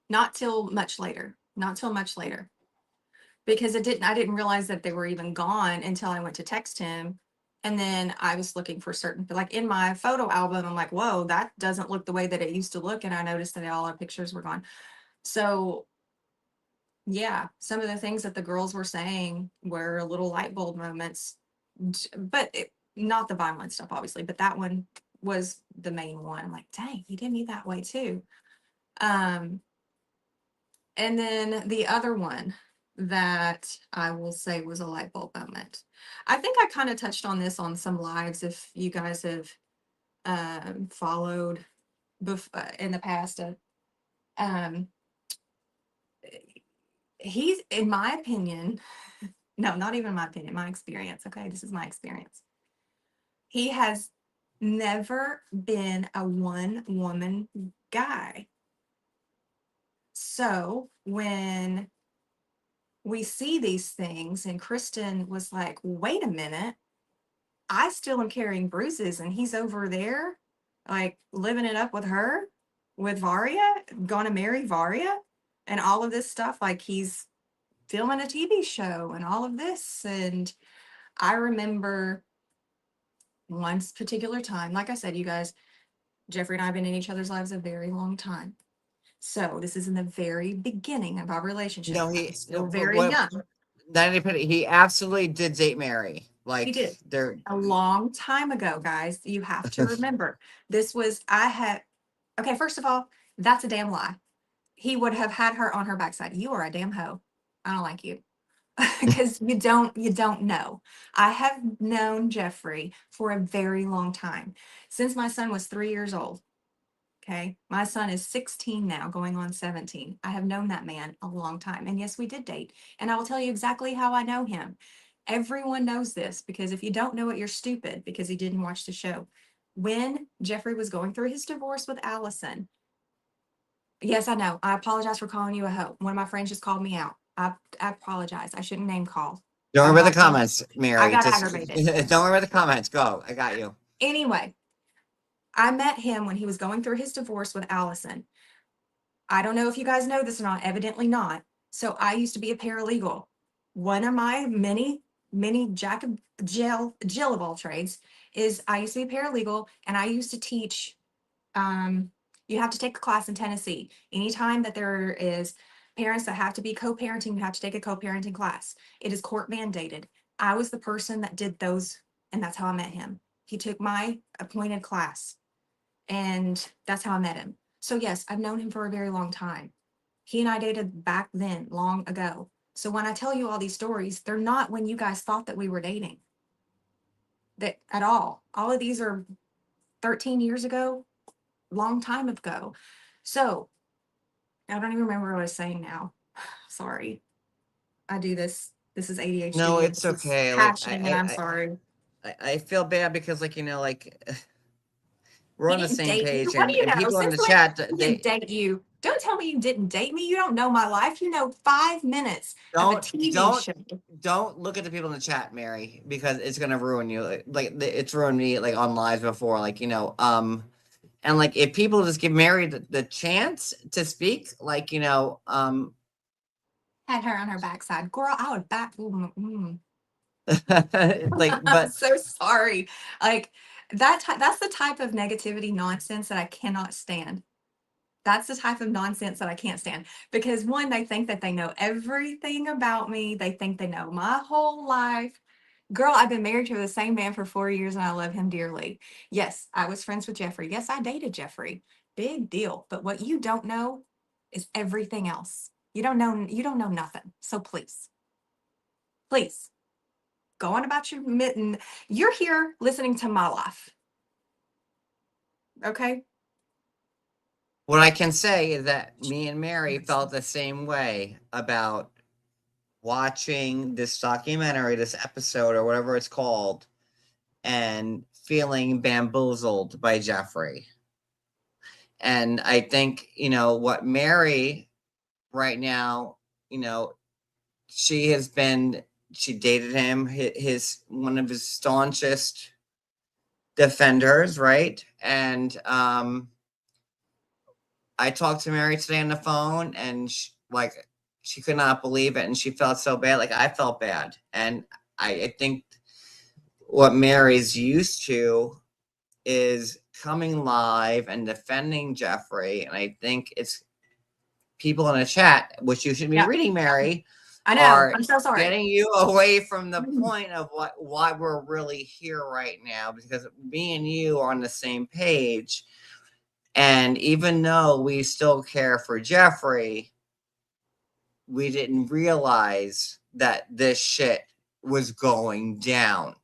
not till much later. Not till much later. Because I didn't realize that they were even gone until I went to text him. And then I was looking for certain, like in my photo album, I'm like, whoa, that doesn't look the way that it used to look. And I noticed that all our pictures were gone. So yeah, some of the things that the girls were saying were little light bulb moments, but not the violent stuff, obviously, but that one was the main one. I'm like, dang, he did me that way too. Um, and then the other one that I will say was a light bulb moment. I think I kind of touched on this on some lives if you guys have followed in the past. Um, he's, in my opinion, no, not even my opinion, my experience. Okay, this is my experience. He has never been a one woman guy. So when we see these things, and Kristen was like, wait a minute, I still am carrying bruises, and he's over there, like living it up with her, with Varia, gonna marry Varia, and all of this stuff. Like he's filming a TV show and all of this. And I remember one particular time, like I said, you guys, Geoffrey and I have been in each other's lives a very long time. So this is in the very beginning of our relationship. No, I'm he no, still but very what young. not independent. He absolutely did date Mary. He Like did there. a long time ago, guys. You have to remember this was, I had, okay, first of all, that's a damn lie. He would have had her on her backside. You are a damn hoe. I don't like you. Because you don't know. I have known Geoffrey for a very long time. Since my son was 3 years old. Okay. My son is 16 now, going on 17. I have known that man a long time. And yes, we did date. And I will tell you exactly how I know him. Everyone knows this, because if you don't know it, you're stupid because he didn't watch the show. When Geoffrey was going through his divorce with Allison, yes, I know. I apologize for calling you a hoe. One of my friends just called me out. I apologize. I shouldn't name call. Don't I worry about got the comments, I Mary. got Just aggravated. don't worry about the comments. Go. I got you. Anyway, I met him when he was going through his divorce with Allison. I don't know if you guys know this or not, evidently not. So I used to be a paralegal. One of my many jack of Jill of all trades is I used to be a paralegal, and I used to teach. You have to take a class in Tennessee. Anytime that there is parents that have to be co-parenting, you have to take a co-parenting class. It is court mandated. I was the person that did those, and that's how I met him. He took my appointed class, and that's how I met him. So yes, I've known him for a very long time. He and I dated back then, long ago. So when I tell you all these stories, they're not when you guys thought that we were dating. That at all. All of these are 13 years ago, long time ago. So I don't even remember what I was saying now. Sorry. I do this. This is No, ADHD and it's this is okay. Like passion, and I'm sorry. I feel bad because like we're He on the didn't same date you. page What do you and know? people in Since the when chat he didn't they date you? Don't tell me you didn't date me. You don't know my life. You know 5 minutes of a don't TV don't show. don't look at the people in the chat, Mary, because it's gonna ruin you. It's ruined me like on lives before, and like if people just give Mary the chance to speak, Had her on her backside. Girl, I would back. I'm but so sorry. Like that's the type of negativity nonsense that I cannot stand. That's the type of nonsense that I can't stand, because one, they think that they know everything about me. They think they know my whole life. Girl, I've been married to the same man for 4 years and I love him dearly. Yes, I was friends with Geoffrey. Yes, I dated Geoffrey. Big deal. But what you don't know is everything else. You don't know nothing. So please go on about your mitten. You're here listening to my life. Okay? What I can say is that me and Mary felt the same way about watching this documentary, this episode, or whatever it's called, and feeling bamboozled by Geoffrey. And I think, what Mary right now, you know, she has been, she dated him, his one of his staunchest defenders, right? And I talked to Mary today on the phone, and she could not believe it, and she felt so bad. Like I felt bad, and I think what Mary's used to is coming live and defending Geoffrey, and I think it's people in the chat, which you should be Yeah. reading, Mary, I know. are I'm so sorry. getting you away from the point of why we're really here right now, because me and you are on the same page. And even though we still care for Geoffrey, we didn't realize that this shit was going down.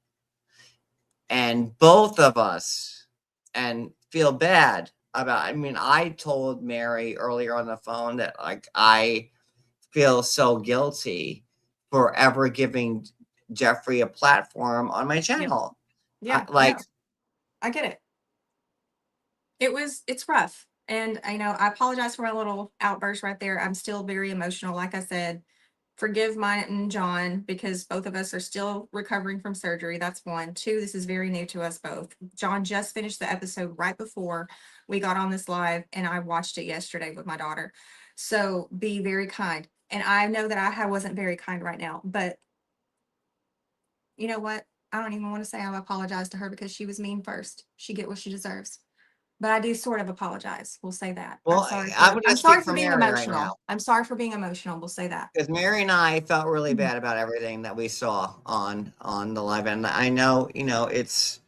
And both of us, and feel bad about, I mean, I told Mary earlier on the phone that like I feel so guilty for ever giving Geoffrey a platform on my Yeah. channel. Yeah. Like, No, I get it. It's rough. And I know I apologize for my little outburst right there. I'm still very emotional. Like I said, forgive mine and John because both of us are still recovering from surgery. That's one. Two, this is very new to us both. John just finished the episode right before we got on this live, and I watched it yesterday with my daughter. So be very kind. And I know that wasn't very kind right now, but you know what? I don't even want to say I apologize to her because she was mean first. She get what she deserves. But I do sort of apologize. We'll say that. I'm well, sorry I'm for going to I'm speak sorry for for being Mary right now, emotional. I'm sorry for being emotional. We'll say that. because Mary and I felt really Mhm. bad about everything that we saw on the live, and I know, it's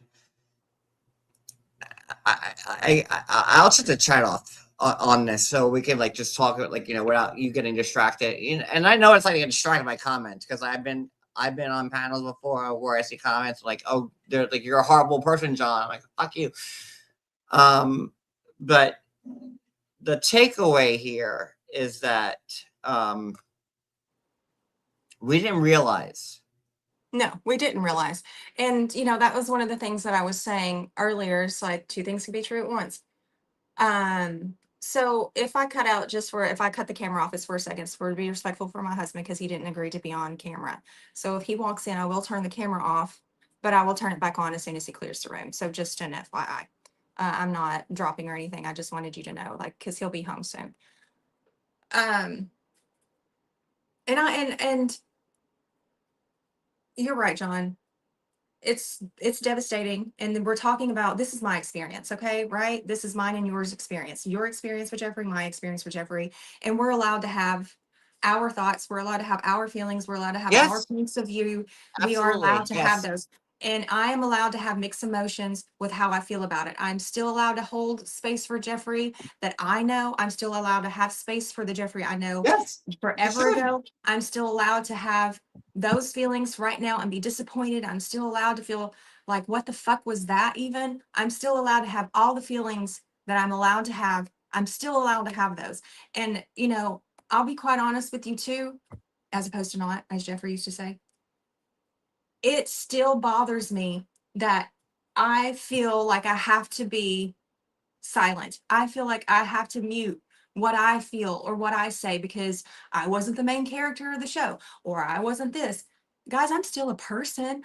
I'll set the chat off on this so we can like just talk about, like, without you getting distracted. And I know it's like getting distracted by comments, because I've been on panels before where I see comments like, "Oh, they're like, you're a horrible person, John." I'm like, "Fuck you." Um, but the takeaway here is that um, we didn't realize. No, we didn't realize. And that was one of the things that I was saying earlier. It's like two things can be true at once. So if I cut the camera off, it's for a second, it's for to be respectful for my husband because he didn't agree to be on camera. So if he walks in, I will turn the camera off, but I will turn it back on as soon as he clears the room. So just an FYI. I'm not dropping or anything. I just wanted you to know, like, because he'll be home soon. Um, and you're right, John. It's devastating, and then we're talking about, this is my experience, okay, right? This is mine and yours experience, your experience with Geoffrey, my experience with Geoffrey. And we're allowed to have our thoughts, we're allowed to have our feelings, we're allowed to have our Yes, points of view. We are allowed absolutely. to have Yes. those, and I am allowed to have mixed emotions with how I feel about it. I'm still allowed to hold space for Geoffrey that I know. I'm still allowed to have space for the Geoffrey I know Yes. You forever should. ago. I'm still allowed to have those feelings right now and be disappointed. I'm still allowed to feel like, what the fuck was that even? I'm still allowed to have all the feelings that I'm allowed to have. I'm still allowed to have those. And, I'll be quite honest with you too, as opposed to not, as Geoffrey used to say. It still bothers me that I feel like I have to be silent. I feel like I have to mute what I feel or what I say because I wasn't the main character of the show or I wasn't this. Guys, I'm still a person.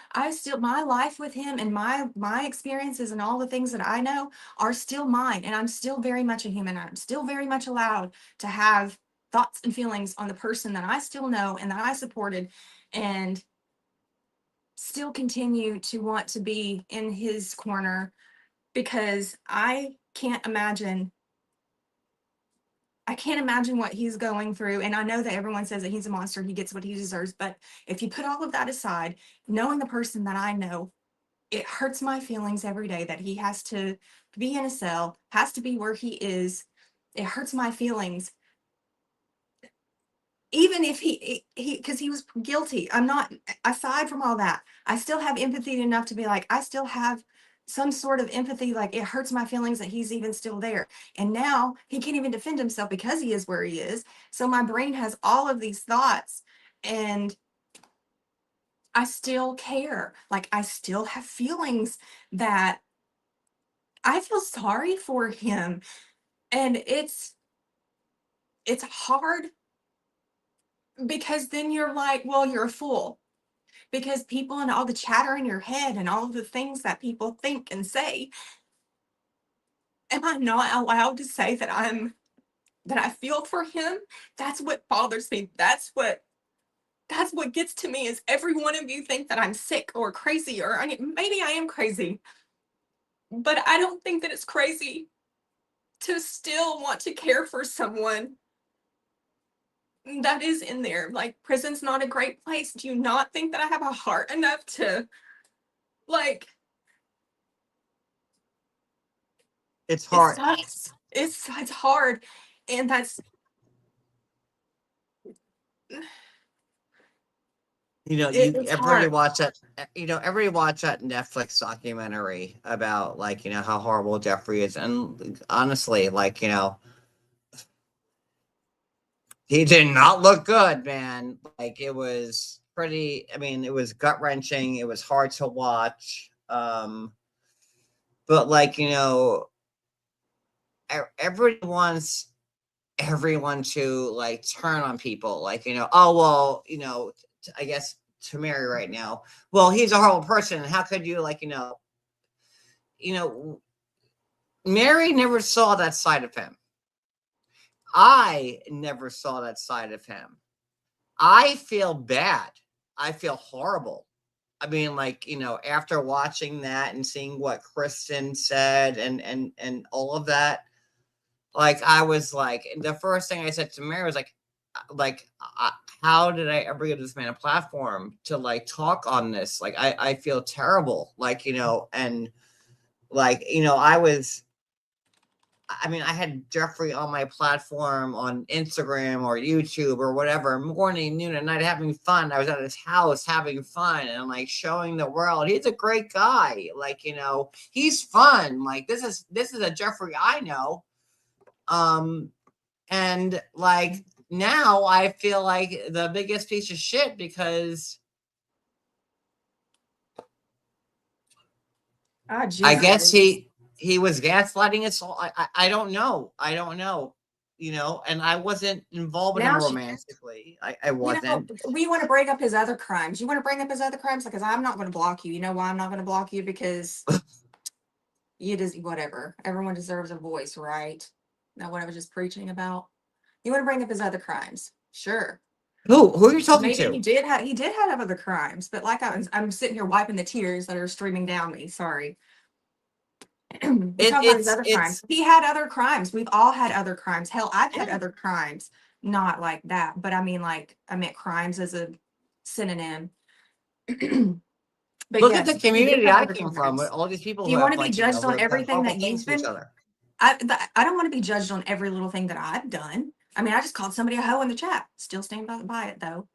My life with him and my experiences and all the things that I know are still mine, and I'm still very much a human. I'm still very much allowed to have thoughts and feelings on the person that I still know and that I supported, and still continue to want to be in his corner because I can't imagine what he's going through. And I know that everyone says that he's a monster, he gets what he deserves. But if you put all of that aside, knowing the person that I know, it hurts my feelings every day that he has to be in a cell, has to be where he is. It hurts my feelings. Even if because he was guilty. I'm not, aside from all that, I still have empathy enough to be like, I still have some sort of empathy. Like, it hurts my feelings that he's even still there. And now he can't even defend himself because he is where he is. So my brain has all of these thoughts, and I still care. Like, I still have feelings that I feel sorry for him. And it's hard, because then you're like, well, you're a fool, because people and all the chatter in your head and all of the things that people think and say, am I not allowed to say that I feel for him? That's what bothers me. That's what gets to me, is every one of you think that I'm sick or crazy, or maybe I am crazy, but I don't think that it's crazy to still want to care for someone that is in there. Like, prison's not a great place. Do you not think that I have a heart enough to, like, It's it hard. sucks. It's hard. And that's, You know, it's everybody hard. watch that. Everybody watch that Netflix documentary about, like, how horrible Jeffrey is, and honestly, like, he did not look good, man. Like, it was pretty. I mean, it was gut wrenching. It was hard to watch. But, like, everybody wants everyone to, like, turn on people, like, oh well, I guess to Mary right now, well, he's a horrible person, and how could you, like, you know Mary never saw that side of him. I never saw that side of him. I feel bad. I feel horrible. I mean, like, after watching that and seeing what Kristen said, and all of that, like, I was like, the first thing I said to Mary was like, how did I ever give this man a platform to, like, talk on this? Like, I feel terrible. Like, and, like, I mean, I had Geoffrey on my platform on Instagram or YouTube or whatever, morning, noon, and night, having fun. I was at his house having fun and, like, showing the world he's a great guy. Like, he's fun. Like, this is a Geoffrey I know. And, like, now I feel like the biggest piece of shit, because I guess Jeffrey. he was gaslighting us all. I don't know. And I wasn't involved with him Now romantically. I wasn't. we want to bring up his other crimes. You want to bring up his other crimes? Because I'm not going to block you. You know why I'm not going to block you? Because you just, whatever. Everyone deserves a voice, right? Now, what I was just preaching about. You want to bring up his other crimes? Sure. Who are you talking Maybe to? he did have other crimes, but like I'm sitting here wiping the tears that are streaming down me. Sorry. We It talk about his other crimes. it's He had other crimes. We've all had other crimes. Hell, I've had other crimes. Not like that, but I mean, like, I meant crimes as a synonym. But Look at yes, the he did community have I other came from, with crimes. all these people Do who you want have, to be like, judged who on have done everything horrible that things you've to each been? other. I don't want to be judged on every little thing that I've done. I mean, I just called somebody a hoe in the chat. Still stand by it though.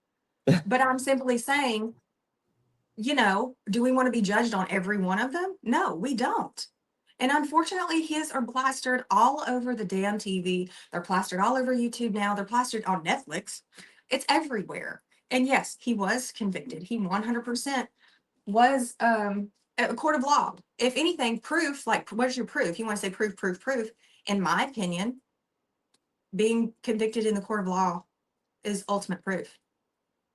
But I'm simply saying, do we want to be judged on every one of them? No, we don't. And unfortunately, his are plastered all over the damn TV. They're plastered all over YouTube now. They're plastered on Netflix. It's everywhere. And yes, he was convicted. He 100% was a court of law. If anything, proof, like, what's your proof? You want to say proof, proof, proof. In my opinion, being convicted in the court of law is ultimate proof.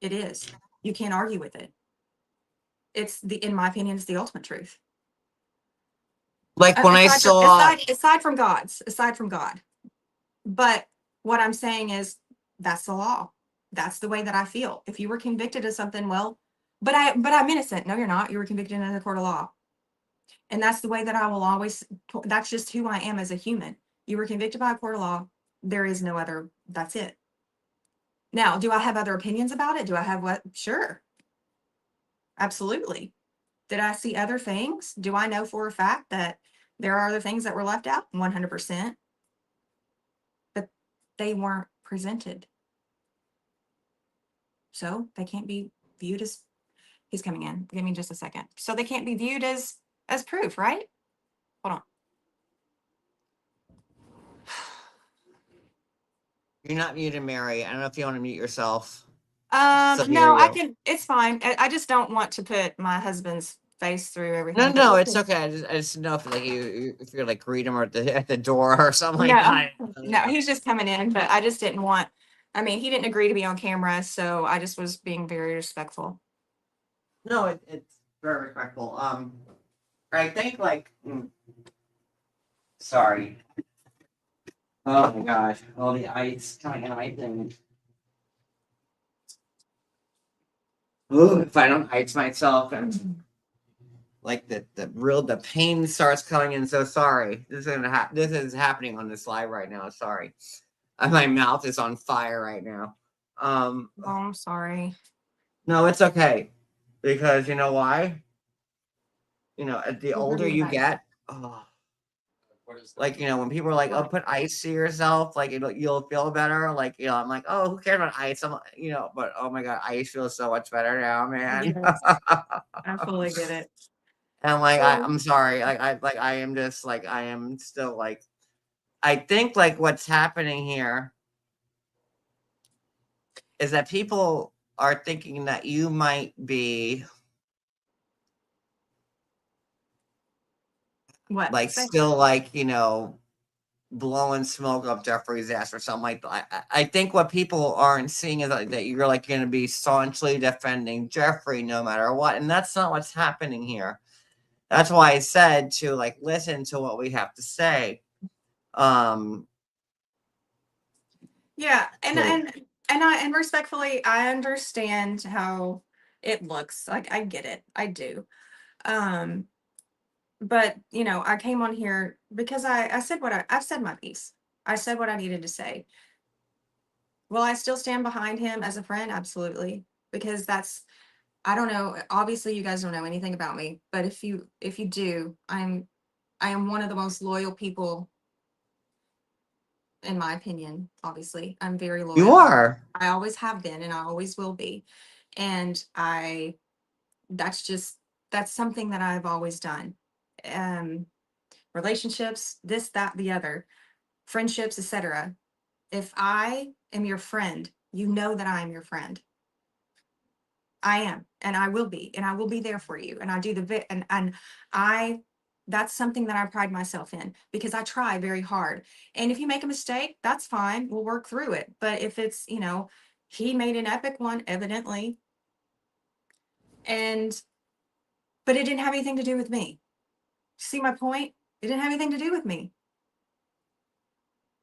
It is. You can't argue with it. In my opinion, it's the ultimate truth. Like, when I saw, Aside from God. But what I'm saying is, that's the law. That's the way that I feel. If you were convicted of something, well, but I'm innocent. No, you're not. You were convicted in a court of law. And that's the way that I will always, that's just who I am as a human. You were convicted by a court of law. There is no other, that's it. Now, do I have other opinions about it? Do I have what? Sure. Absolutely. Did I see other things? Do I know for a fact that there are other things that were left out? 100%. But they weren't presented. So they can't be viewed as, he's coming in. Give me just a second. So they can't be viewed as proof, right? Hold on. You're not muted, Mary. I don't know if you want to mute yourself. Still hear No, I you. can, it's fine. I just don't want to put my husband's face through No, everything. But no, it's okay. I just know if like if you're like greet him or at the door or something like no, that. no, he's just coming in, but I just didn't want, I mean, he didn't agree to be on camera, so I just was being very respectful. No, it's very respectful. I think like, sorry. Oh my gosh, all the ice coming out my thing. Ooh, if I don't ice myself and like the pain starts coming in. So sorry. This is happening on this live right now. Sorry. My mouth is on fire right now. Oh, I'm sorry. No, it's okay. Because you know why? You know, the older you get, oh, like when people are like, "Oh, put ice to yourself," like you'll feel better. Like I'm like, "Oh, who cares about ice?" But oh my god, ice feels so much better now, man. Yes, I fully get it. And like So, I'm sorry, I am just like I am still like I think like what's happening here is that people are thinking that you might be what? like Say. still like blowing smoke up Jeffrey's ass or something like that. I think what people aren't seeing is that you're like going to be staunchly defending Jeffrey no matter what, and that's not what's happening here. That's why I said to like listen to what we have to say. Yeah, So and respectfully, I understand how it looks. Like I get it. I do. Um, but I came on here because I said what I've said my piece. I said what I needed to say. Will I still stand behind him as a friend? Absolutely. Because I don't know, obviously you guys don't know anything about me, but if you do, I am one of the most loyal people in my opinion, obviously. I'm very you loyal. are. I always have been and I always will be. And that's just, that's something that I've always done. Um, Relationships, this, that, the other, friendships, etc. If I am your friend, you know that I am your friend. I am, and I will be, and I will be there for you. And I do and I, that's something that I pride myself in because I try very hard. And if you make a mistake, that's fine. We'll work through it. But if it's, he made an epic one, evidently, and but it didn't have anything to do with me. See my point? It didn't have anything to do with me.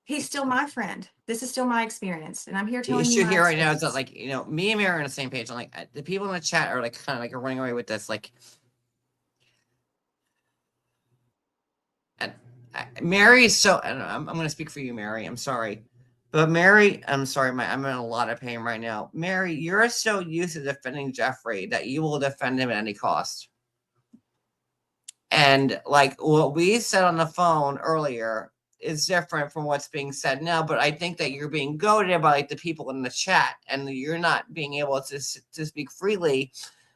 He's still my friend. This is still my experience, and I'm here The telling you issue my here right now is that experience. like me and Mary are on the same page. I'm like the people in the chat are like kind of like running away with this like. And Mary is so. And I'm going to speak for you, Mary. I'm sorry, but Mary, I'm sorry. I'm in a lot of pain right now. Mary, you're so used to defending Jeffrey that you will defend him at any cost. And like what we said on the phone earlier is different from what's being said now. But I think that you're being goaded by like the people in the chat, and you're not being able to speak freely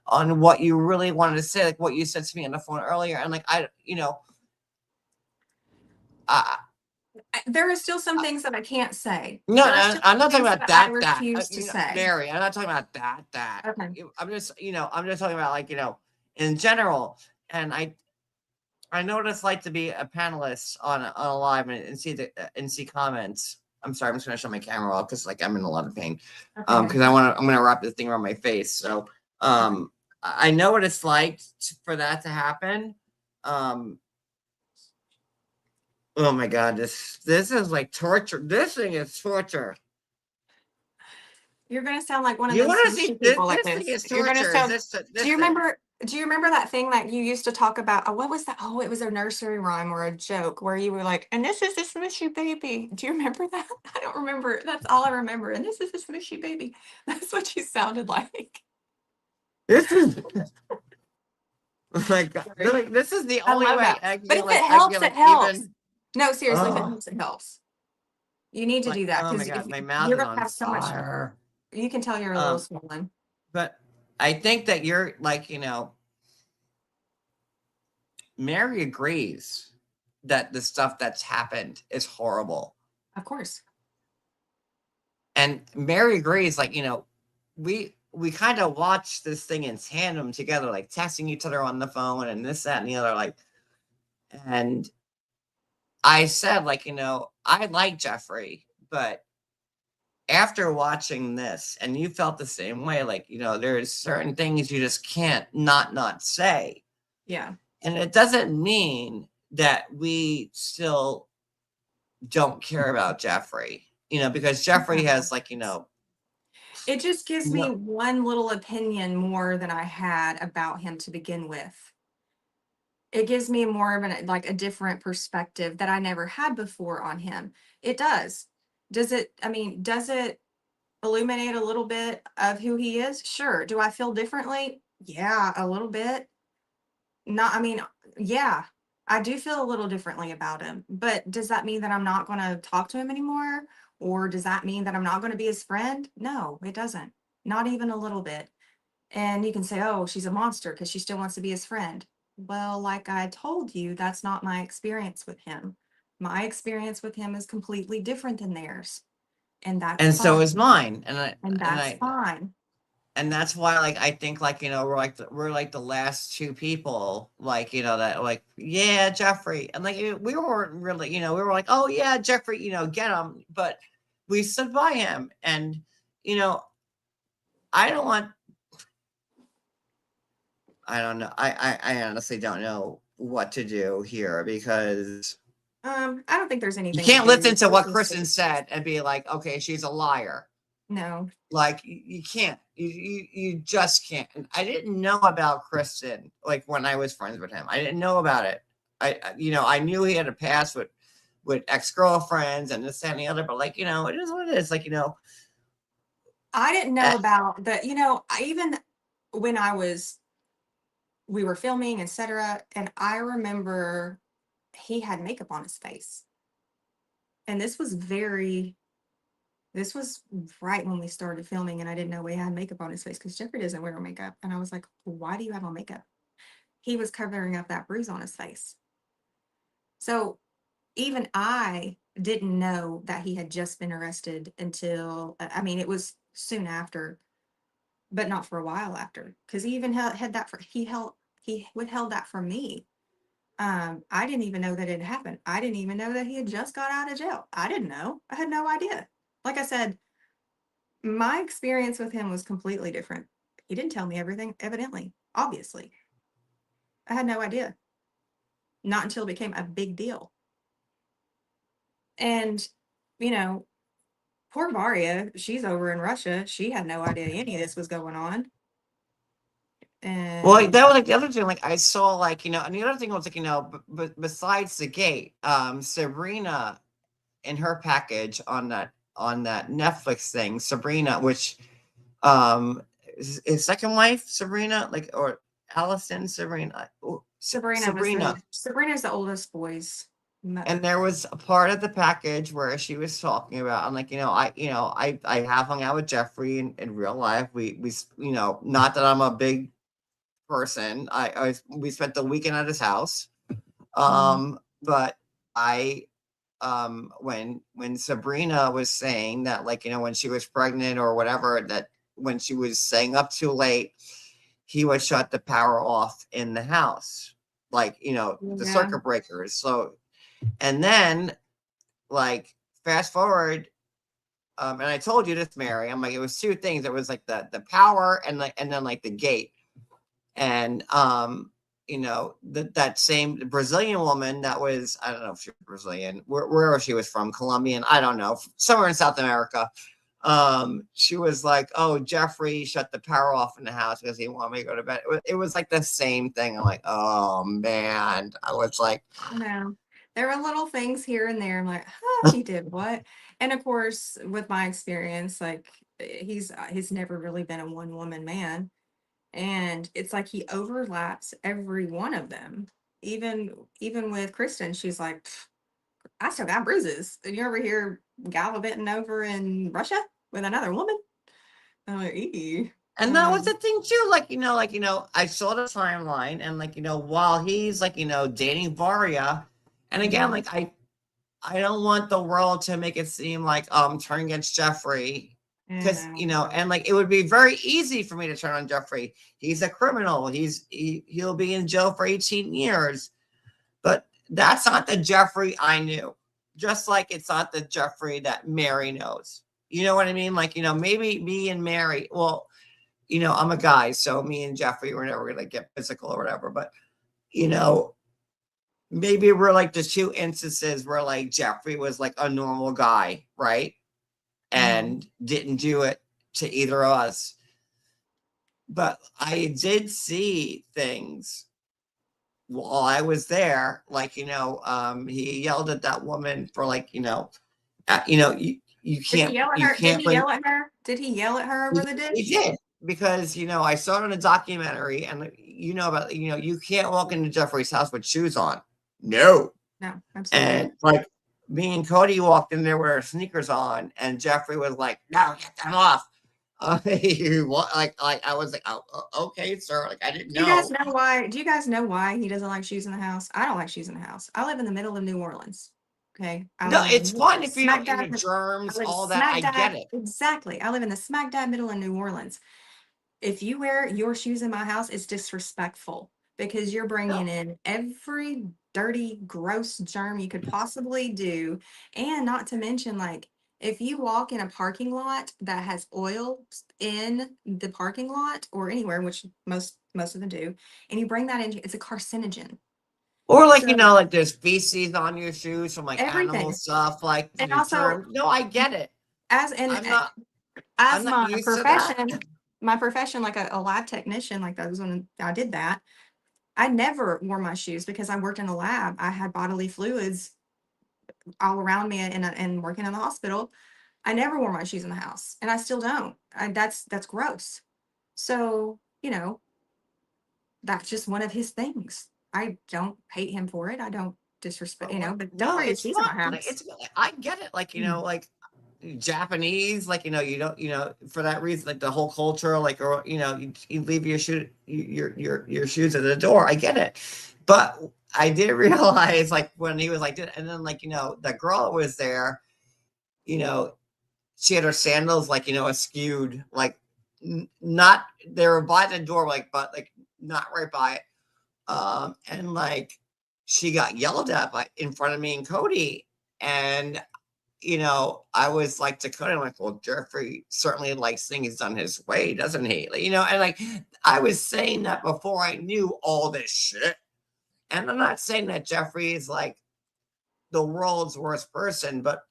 on what you really wanted to say, like what you said to me on the phone earlier. And like I There are still some things that I can't say. no, There are still I'm not talking things about that I that. refuse to say. Mary, I'm not talking about that. Okay. I'm just talking about like in general. And I know what it's like to be a panelist on a live and see and see comments. I'm sorry, I'm just gonna shut my camera off because like I'm in a lot of pain. Okay. Because I'm gonna wrap this thing around my face. So I know what it's like for that to happen. Um, oh my god, this is like torture. This thing is torture. You're gonna sound like one of You those want to see smooshy people like this thing this. is You're gonna torture. Is sound. Do this you thing? remember? Do you remember that thing that you used to talk about? What was that? Oh, it was a nursery rhyme or a joke where you were like, "And this is a smooshy baby." Do you remember that? I don't remember. That's all I remember. And this is a smooshy baby. That's what you sounded like. This is Like, this is the I only love way that. But if it I can helps, get it like helps. even. No, seriously, if it Oh, helps, it helps. You need to like, do that oh my because if god, my mouth you're is gonna on have so much, fire. you can tell you're a little Um, swollen. but I think that you're like, Mary agrees that the stuff that's happened is horrible. Of course. And Mary agrees, like, we kind of watch this thing in tandem together, like texting each other on the phone and this, that, and the other. Like, and I said, like, I like Geoffrey, but after watching this, and you felt the same way, like, there's certain things you just can't not say. Yeah. And it doesn't mean that we still don't care about Geoffrey, because Geoffrey has, like, It just gives me no, one little opinion more than I had about him to begin with. It gives me more of like a different perspective that I never had before on him. It does. Does it illuminate a little bit of who he is? Sure. Do I feel differently? Yeah, a little bit. Not, I mean, yeah, I do feel a little differently about him, but does that mean that I'm not going to talk to him anymore? Or does that mean that I'm not going to be his friend? No, it doesn't. Not even a little bit. And you can say, oh, she's a monster because she still wants to be his friend. Well, like I told you, that's not my experience with him. My experience with him is completely different than theirs. And that's and so fine. is mine. And that's fine. And that's why, like, I think, like, we're like the last two people, like, that, like, yeah, Geoffrey, and like, we weren't really, we were like, oh yeah, Geoffrey, get him, but we stood by him. And you know I don't want, I don't know, I honestly don't know what to do here, because I don't think there's you anything to can't do. listen to It's what just, Kristen said and be like, okay, she's a liar. no, Like, you can't, you just can't. And I didn't know about Kristen, like, when I was friends with him. I didn't know about it. I knew he had a past with ex-girlfriends and this, that, and the other, but, like, it is what it is. Like, I didn't know uh, about that. I even when we were filming, etc. And I remember he had makeup on his face. And this was right when we started filming, and I didn't know he had makeup on his face because Jeffrey doesn't wear makeup. And I was like, why do you have on makeup? He was covering up that bruise on his face. So even I didn't know that he had just been arrested until, it was soon after, but not for a while after, because he even had that he withheld that from me. I didn't even know that it happened. I didn't even know that he had just got out of jail. I didn't know. I had no idea. Like I said, my experience with him was completely different. He didn't tell me everything, evidently, obviously. I had no idea. Not until it became a big deal. And, you know, poor Varia, she's over in Russia. She had no idea any of this was going on. well, like, And that was, like, the other thing. Like, I saw, like, and the other thing was, like, besides the gate, Sabrina, in her package on that Netflix thing, Sabrina, which his second wife, Sabrina, like, or Allison, Sabrina, Sabrina. Sabrina's the oldest boy's And mother. there was a part of the package where she was talking about, I'm like, I have hung out with Geoffrey in real life. We, not that I'm a big person. We spent the weekend at his house. Mhm. But I, when Sabrina was saying that, like, when she was pregnant or whatever, that when she was staying up too late, he would shut the power off in the house, like, the Yeah. circuit breakers. So, and then, like, fast forward, and I told you this, Mary. I'm like, it was two things. It was like the power, and like, and then, like, the gate. And that same Brazilian woman that was, I don't know if she was Brazilian, wherever she was from, Colombian, I don't know, somewhere in South America. She was like, oh, Geoffrey shut the power off in the house because he wanted me to go to bed. It was like the same thing. I'm like, oh man. I was like, I know. There were little things here and there. I'm like, huh, he did what? And of course, with my experience, like he's never really been a one woman man. And it's like he overlaps every one of them. Even with Kristen, she's like, "Pff, I still got bruises. And you're over here gallivanting over in Russia with another woman." I'm like, "Eee." And that was the thing too, I saw the timeline, and while he's dating Varia, and again, Mhm. I don't want the world to make it seem like I'm turning against Jeffrey, because Yeah, and it would be very easy for me to turn on Jeffrey. He's a criminal. He'll be in jail for 18 years. But that's not the Jeffrey I knew. Just like it's not the Jeffrey that Mary knows. You know what I mean? Maybe me and Mary, well, I'm a guy, so me and Jeffrey were never gonna get physical or whatever. But you know, maybe we're like the two instances where Jeffrey was like a normal guy, right? mhm. And didn't do it to either of us. But I did see things while I was there, he yelled at that woman for Did he yell at you her? Did can't he bring. yell at her? Did he yell at her over the He dish? did, because I saw it on a documentary, and about you can't walk into Jeffrey's house with shoes on. No. No, absolutely not. And me and Cody walked in there with our sneakers on, and Jeffrey was like, "No, get them off." I was like, "Oh, okay, sir." I didn't Do you guys know. know why? Do you guys know why he doesn't like shoes in the house? I don't like shoes in the house. I live in the middle of New Orleans. Okay, I No, live in it's the fine if you smack don't, dab. I germs, live all that. smack I get dab. it. Exactly. I live in the smack dab middle of New Orleans. If you wear your shoes in my house, it's disrespectful because you're bringing No. in every dirty, gross germ you could possibly do. And not to mention, like, if you walk in a parking lot that has oil in the parking lot or anywhere, which most of them do, and you bring that in, it's a carcinogen. Or So there's feces on your shoes from animal everything. stuff, And the also, germ. No, I get it. as in I'm not I'm as not my used to that. profession, like a lab technician, like that was when I did that. I never wore my shoes because I worked in a lab. I had bodily fluids all around me and working in the hospital. I never wore my shoes in the house, and I still don't. That's gross. So, that's just one of his things. I don't hate him for it. I don't disrespect, but don't No, wear your it's shoes in my fine. house. I get it. Mm. Japanese, you don't, for that reason, the whole culture, or you leave your your shoes at the door. I get it. But I did realize, when he was and then the girl that was there, you know, she had her sandals askewed, not, they were by the door, but not right by it. And she got yelled at in front of me and Cody. And I was to Cody, I'm like, well, Geoffrey certainly likes things done his way, doesn't he? And I was saying that before I knew all this shit. And I'm not saying that Geoffrey is the world's worst person, but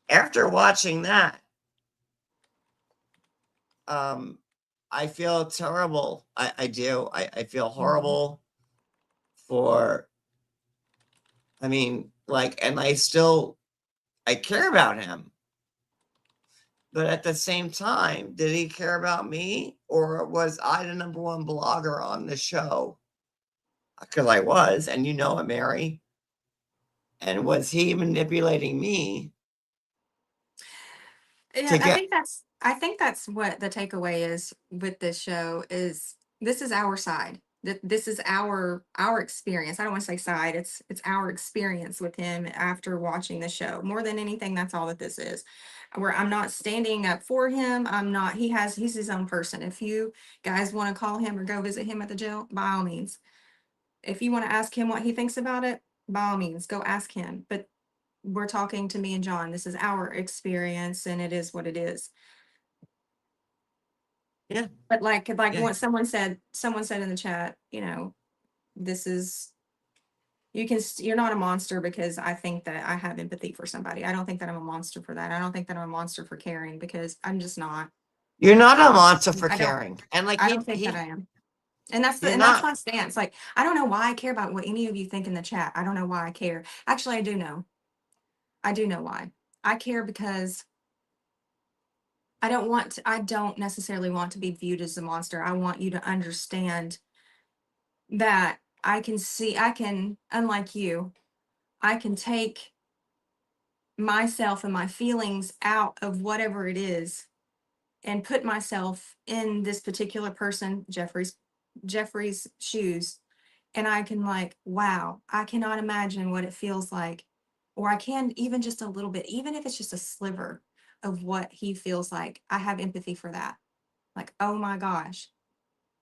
after watching that, um, I feel terrible. I do. I feel Mhm. horrible for, I mean, and I care about him. But at the same time, did he care about me, or was I the number one blogger on the show? Because I was, and it, Mary. And was he manipulating me Yeah, to get? I think that's what the takeaway is with this show is this is our side. This is our experience. I don't want to say side. It's our experience with him after watching the show. More than anything, that's all that this is. Where I'm not standing up for him. I'm not. He's his own person. If you guys want to call him or go visit him at the jail, by all means. If you want to ask him what he thinks about it, by all means, go ask him. But we're talking to me and John. This is our experience, and it is what it is. Yeah, But like yeah. what someone said in the chat, this is you're not a monster because I think that I have empathy for somebody. I don't think that I'm a monster for that. I don't think that I'm a monster for caring because I'm just not. You're not a monster for I don't caring, and I don't think that I am. you're And that's not. my stance. Like I don't know why I care about what any of you think in the chat. I don't know why I care. Actually, I do know. I do know why. I care because I don't necessarily want to be viewed as a monster. I want you to understand that unlike you, I can take myself and my feelings out of whatever it is and put myself in this particular person, Jeffrey's shoes. And I can like, wow, I cannot imagine what it feels like. Or I can even just a little bit, even if it's just a sliver of what he feels like. I have empathy for that. Like, oh my gosh,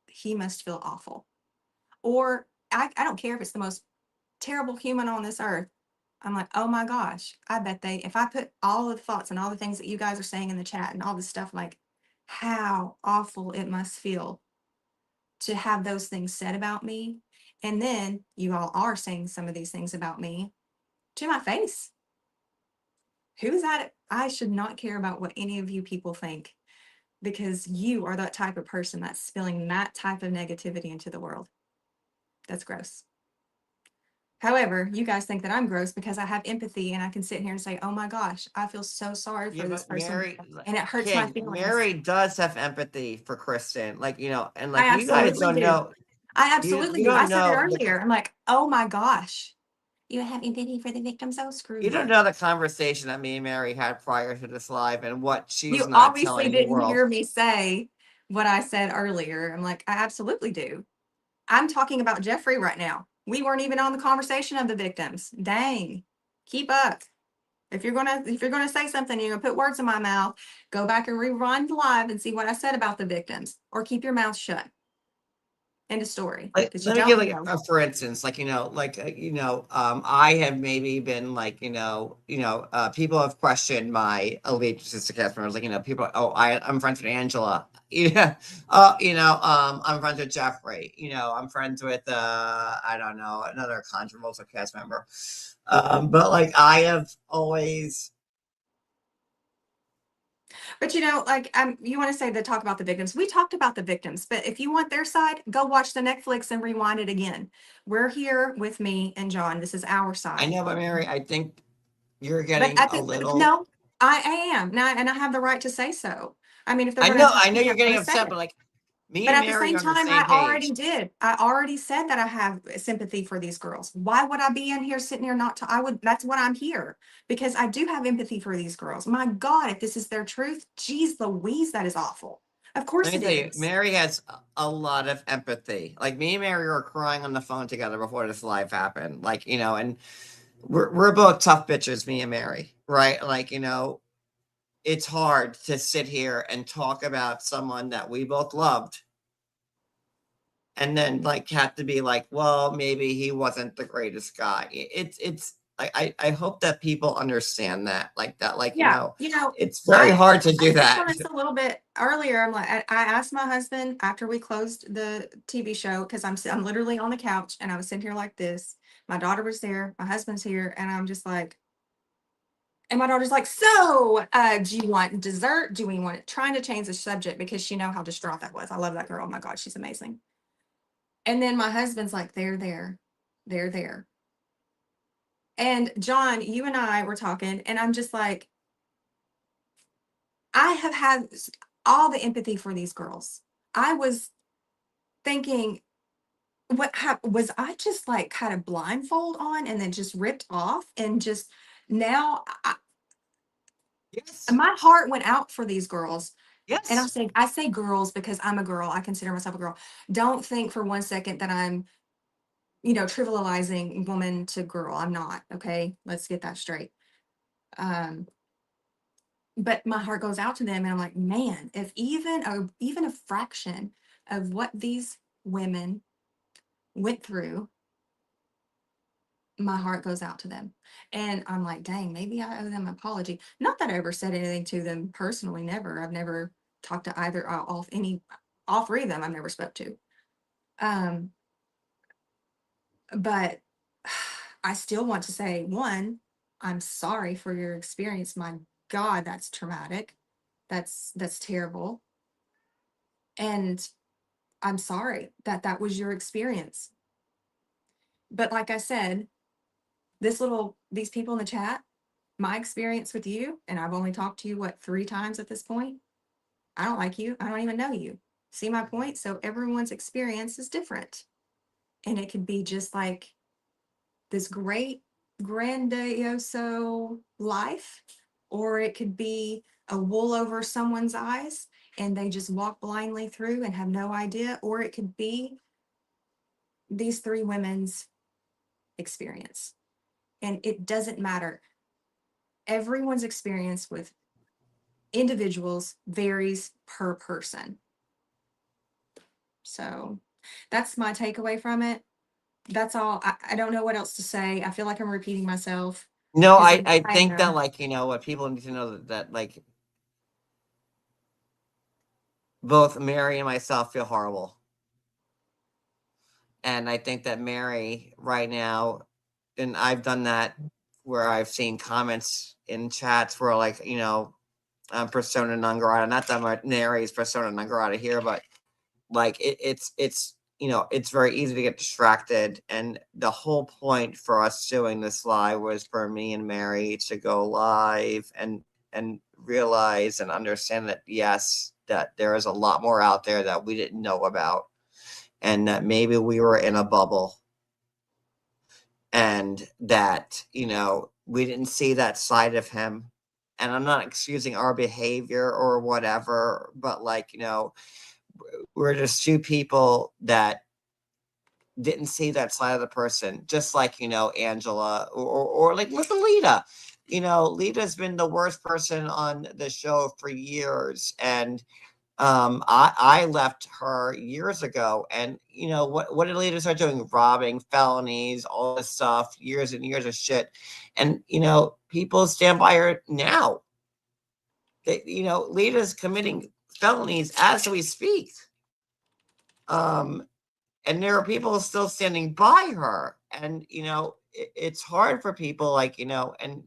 he must feel awful. Or I don't care if it's the most terrible human on this earth. I'm like, oh my gosh, I bet if I put all of the thoughts and all the things that you guys are saying in the chat and all this stuff, like how awful it must feel to have those things said about me. And then you all are saying some of these things about me to my face. Who's that? I should not care about what any of you people think because you are that type of person that's spilling that type of negativity into the world. That's gross. However, you guys think that I'm gross because I have empathy and I can sit here and say, oh my gosh, I feel so sorry Yeah, for this but person. Mary, And it hurts my King, feelings. Mary does have empathy for Kristen. Like, and like I you guys absolutely don't do. know, I you absolutely you do. I don't said it know earlier. I'm like, oh my gosh, you have empathy for the victims. Oh, screw you don't you. know the conversation that me and Mary had prior to this live and what she's You not obviously telling the didn't world. hear me say what I said earlier. I'm like, I absolutely do. I'm talking about Geoffrey right now. We weren't even on the conversation of the victims. Dang. Keep up. If you're gonna say something, you're gonna put words in my mouth, go back and rewind the live and see what I said about the victims, or keep your mouth shut. End of story. Like, Because you let me give don't like know. for instance, like I have maybe been like people have questioned my allegiances to cast members. Like people, oh, I'm friends with Angela. Yeah, I'm friends with Geoffrey. I'm friends with I don't know, another controversial cast member. But like I have always. But like you want to say the talk about the victims. We talked about the victims, but if you want their side, go watch the Netflix and rewind it again. We're here with me and John. This is our I side. know, but Mary, I think you're But getting at a the little. no, I am now, and I have the right to say so. I mean, if they're going to attack I know me, you're I'm going getting to say upset, it. but like me But and at the Mary same are on the time, I same already page. did. I already said that I have sympathy for these girls. Why would I be in here sitting here not to? I would. That's what I'm here because I do have empathy for these girls. My God, if this is their truth, geez Louise, that is awful. Of Let course me it tell you, is. Mary has a lot of empathy. Like me and Mary were crying on the phone together before this live happened. Like, and we're both tough bitches, me and Mary, right? Like, it's hard to sit here and talk about someone that we both loved and then like have to be like, well, maybe he wasn't the greatest guy. It's I hope that people understand that, like that, like, Yeah, it's very I hard to I do touched on that. this a little bit earlier. I'm like, I asked my husband after we closed the TV show because I'm literally on the couch and I was sitting here like this. My daughter was there, my husband's here, and I'm just like, and my daughter's like, so do you want dessert? Do we want it? Trying to change the subject because she know how distraught that was. I love that girl. Oh my God, she's amazing. And then my husband's like, they're there. And John, you and I were talking, and I'm just like, I have had all the empathy for these girls. I was thinking, was I just like kind of blindfold on and then just ripped off and just now Yes. my heart went out for these girls. And Yes. I say girls because I'm a girl. I consider myself a girl. Don't think for one second that I'm, trivializing woman to girl. I'm not. Okay. Let's get that straight. Um, but my heart goes out to them and I'm like, man, if even a fraction of what these women went through, my heart goes out to them. And I'm like, dang, maybe I owe them an apology. Not that I ever said anything to them personally, never. I've never talked to either all three of them I've never spoke to. Um, but I still want to say, one, I'm sorry for your experience. My God, that's traumatic. That's terrible. And I'm sorry that that was your experience. But like I said, these people in the chat, my experience with you, and I've only talked to you, what, 3 times at this point? I don't like you. I don't even know you. See my point? So everyone's experience is different. And it could be just like this great, grandioso life, or it could be a wool over someone's eyes and they just walk blindly through and have no idea, or it could be these three women's experience. And it doesn't matter. Everyone's experience with individuals varies per person. So that's my takeaway from it. That's all. I don't know what else to say. I feel like I'm repeating myself No, because I I think that am. like, what people need to know that like both Mary and myself feel horrible. And I think that Mary right now, and I've done that where I've seen comments in chats where like, persona non grata, not that Mary's persona non grata here, but like it's it's very easy to get distracted, and the whole point for us doing this live was for me and Mary to go live and realize and understand that yes, that there is a lot more out there that we didn't know about, and that maybe we were in a bubble, and that we didn't see that side of him. And I'm not excusing our behavior or whatever, but like we're just two people that didn't see that side of the person, just like Angela, or like look at Lita. Lita's been the worst person on the show for years, and I left her years ago, and what did Lita start doing? Robbing, felonies, all this stuff, years and years of shit, and people stand by her now. Lita's committing felonies as we speak. Um, and there are people still standing by her, and it's hard for people, like and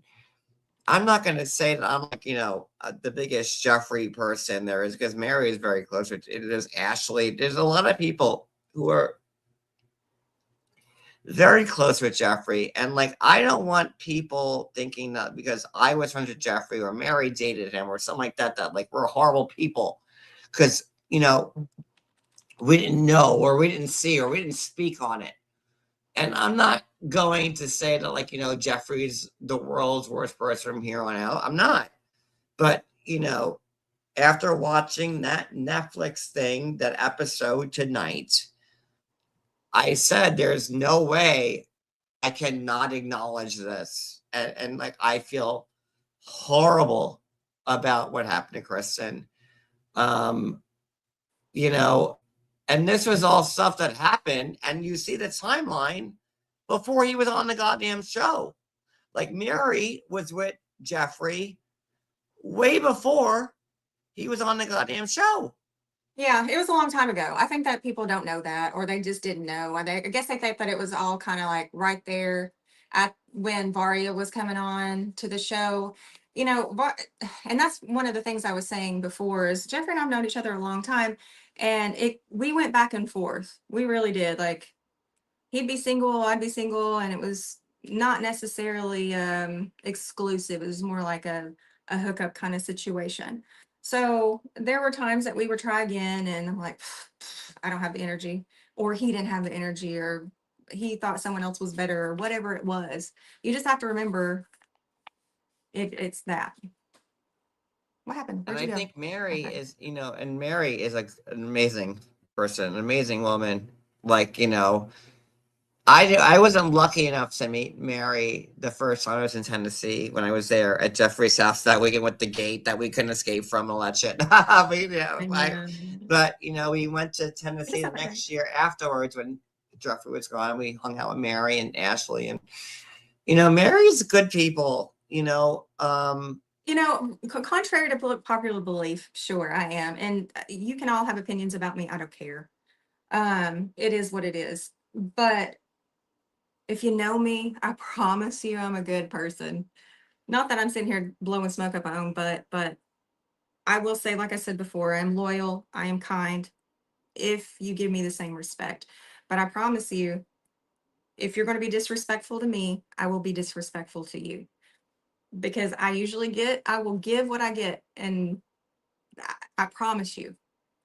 I'm not going to say that I'm like the biggest Geoffrey person there is, because Mary is very close with it. There's Ashley, there's a lot of people who are very close with Geoffrey, and like I don't want people thinking that because I was friends with Geoffrey or Mary dated him or something like that, that like we're horrible people, because we didn't know or we didn't see or we didn't speak on it. And I'm not going to say that like Geoffrey's the world's worst person from here on out. I'm not. But after watching that Netflix thing, that episode tonight, I said there's no way I cannot acknowledge this. And like I feel horrible about what happened to Kristen. Um, you know, and this was all stuff that happened, and you see the timeline before he was on the goddamn show. Like Mary was with Geoffrey way before he was on the goddamn show. Yeah, it was a long time ago. I think that people don't know that, or they just didn't know. I guess they thought that it was all kind of like right there at when Varia was coming on to the show. And that's one of the things I was saying before is Jeffrey and I've known each other a long time, and we went back and forth. We really did. Like he'd be single, I'd be single, and it was not necessarily exclusive. It was more like a hookup kind of situation. So there were times that we would try again, and I'm like, I don't have the energy, or he didn't have the energy, or he thought someone else was better, or whatever it was. You just have to remember it's that. What happened? And Where'd I you go? think Mary Okay. is, and Mary is like an amazing person, an amazing woman. Like, I wasn't lucky enough to meet Mary the first time I was in Tennessee, when I was there at Jeffrey's house that weekend with the gate that we couldn't escape from and all that shit. But, I I, know. but we went to It's Tennessee the okay. next year afterwards when Jeffrey was gone. We hung out with Mary and Ashley, and Mary's good people. Contrary to popular belief, sure, I am. And you can all have opinions about me. I don't care. It is what it is. But if you know me, I promise you I'm a good person. Not that I'm sitting here blowing smoke up my own butt, but I will say, like I said before, I'm loyal, I am kind, if you give me the same respect. But I promise you, if you're going to be disrespectful to me, I will be disrespectful to you. Because I will give what I get. And I promise you,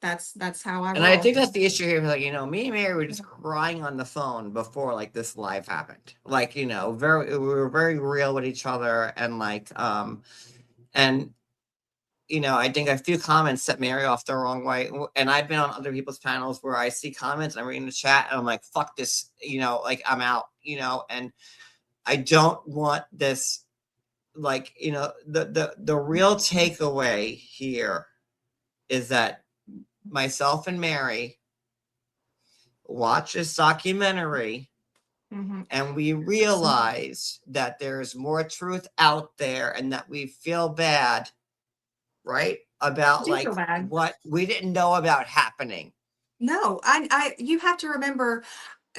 that's how I And I roll. think that's the issue here. Like, me and Mary were just crying on the phone before like this live happened. Like, we were very real with each other, and and I think a few comments set Mary off the wrong way. And I've been on other people's panels where I see comments and I'm reading the chat and I'm like, fuck this, like I'm out, and I don't want this, like, the real takeaway here is that myself and Mary watch this documentary Mm-hmm. and we realize that there's more truth out there and that we feel bad, right? About Do feel like bad. what we didn't know about happening. No, you have to remember.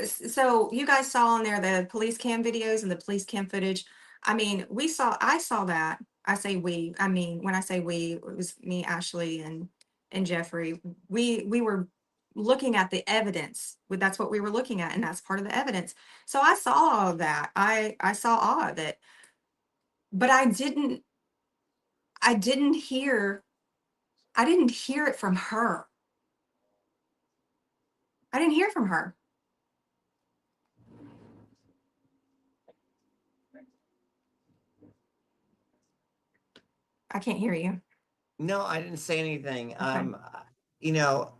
So you guys saw on there the police cam videos and the police cam footage. I mean, I saw that. I say we. I mean, when I say we, it was me, Ashley, and Geoffrey. We were looking at the evidence. That's what we were looking at, and that's part of the evidence. So I saw all of that. I saw all of it, but I didn't hear. I didn't hear it from her. I didn't hear from her. I can't hear you. No, I didn't say anything. Okay. You know,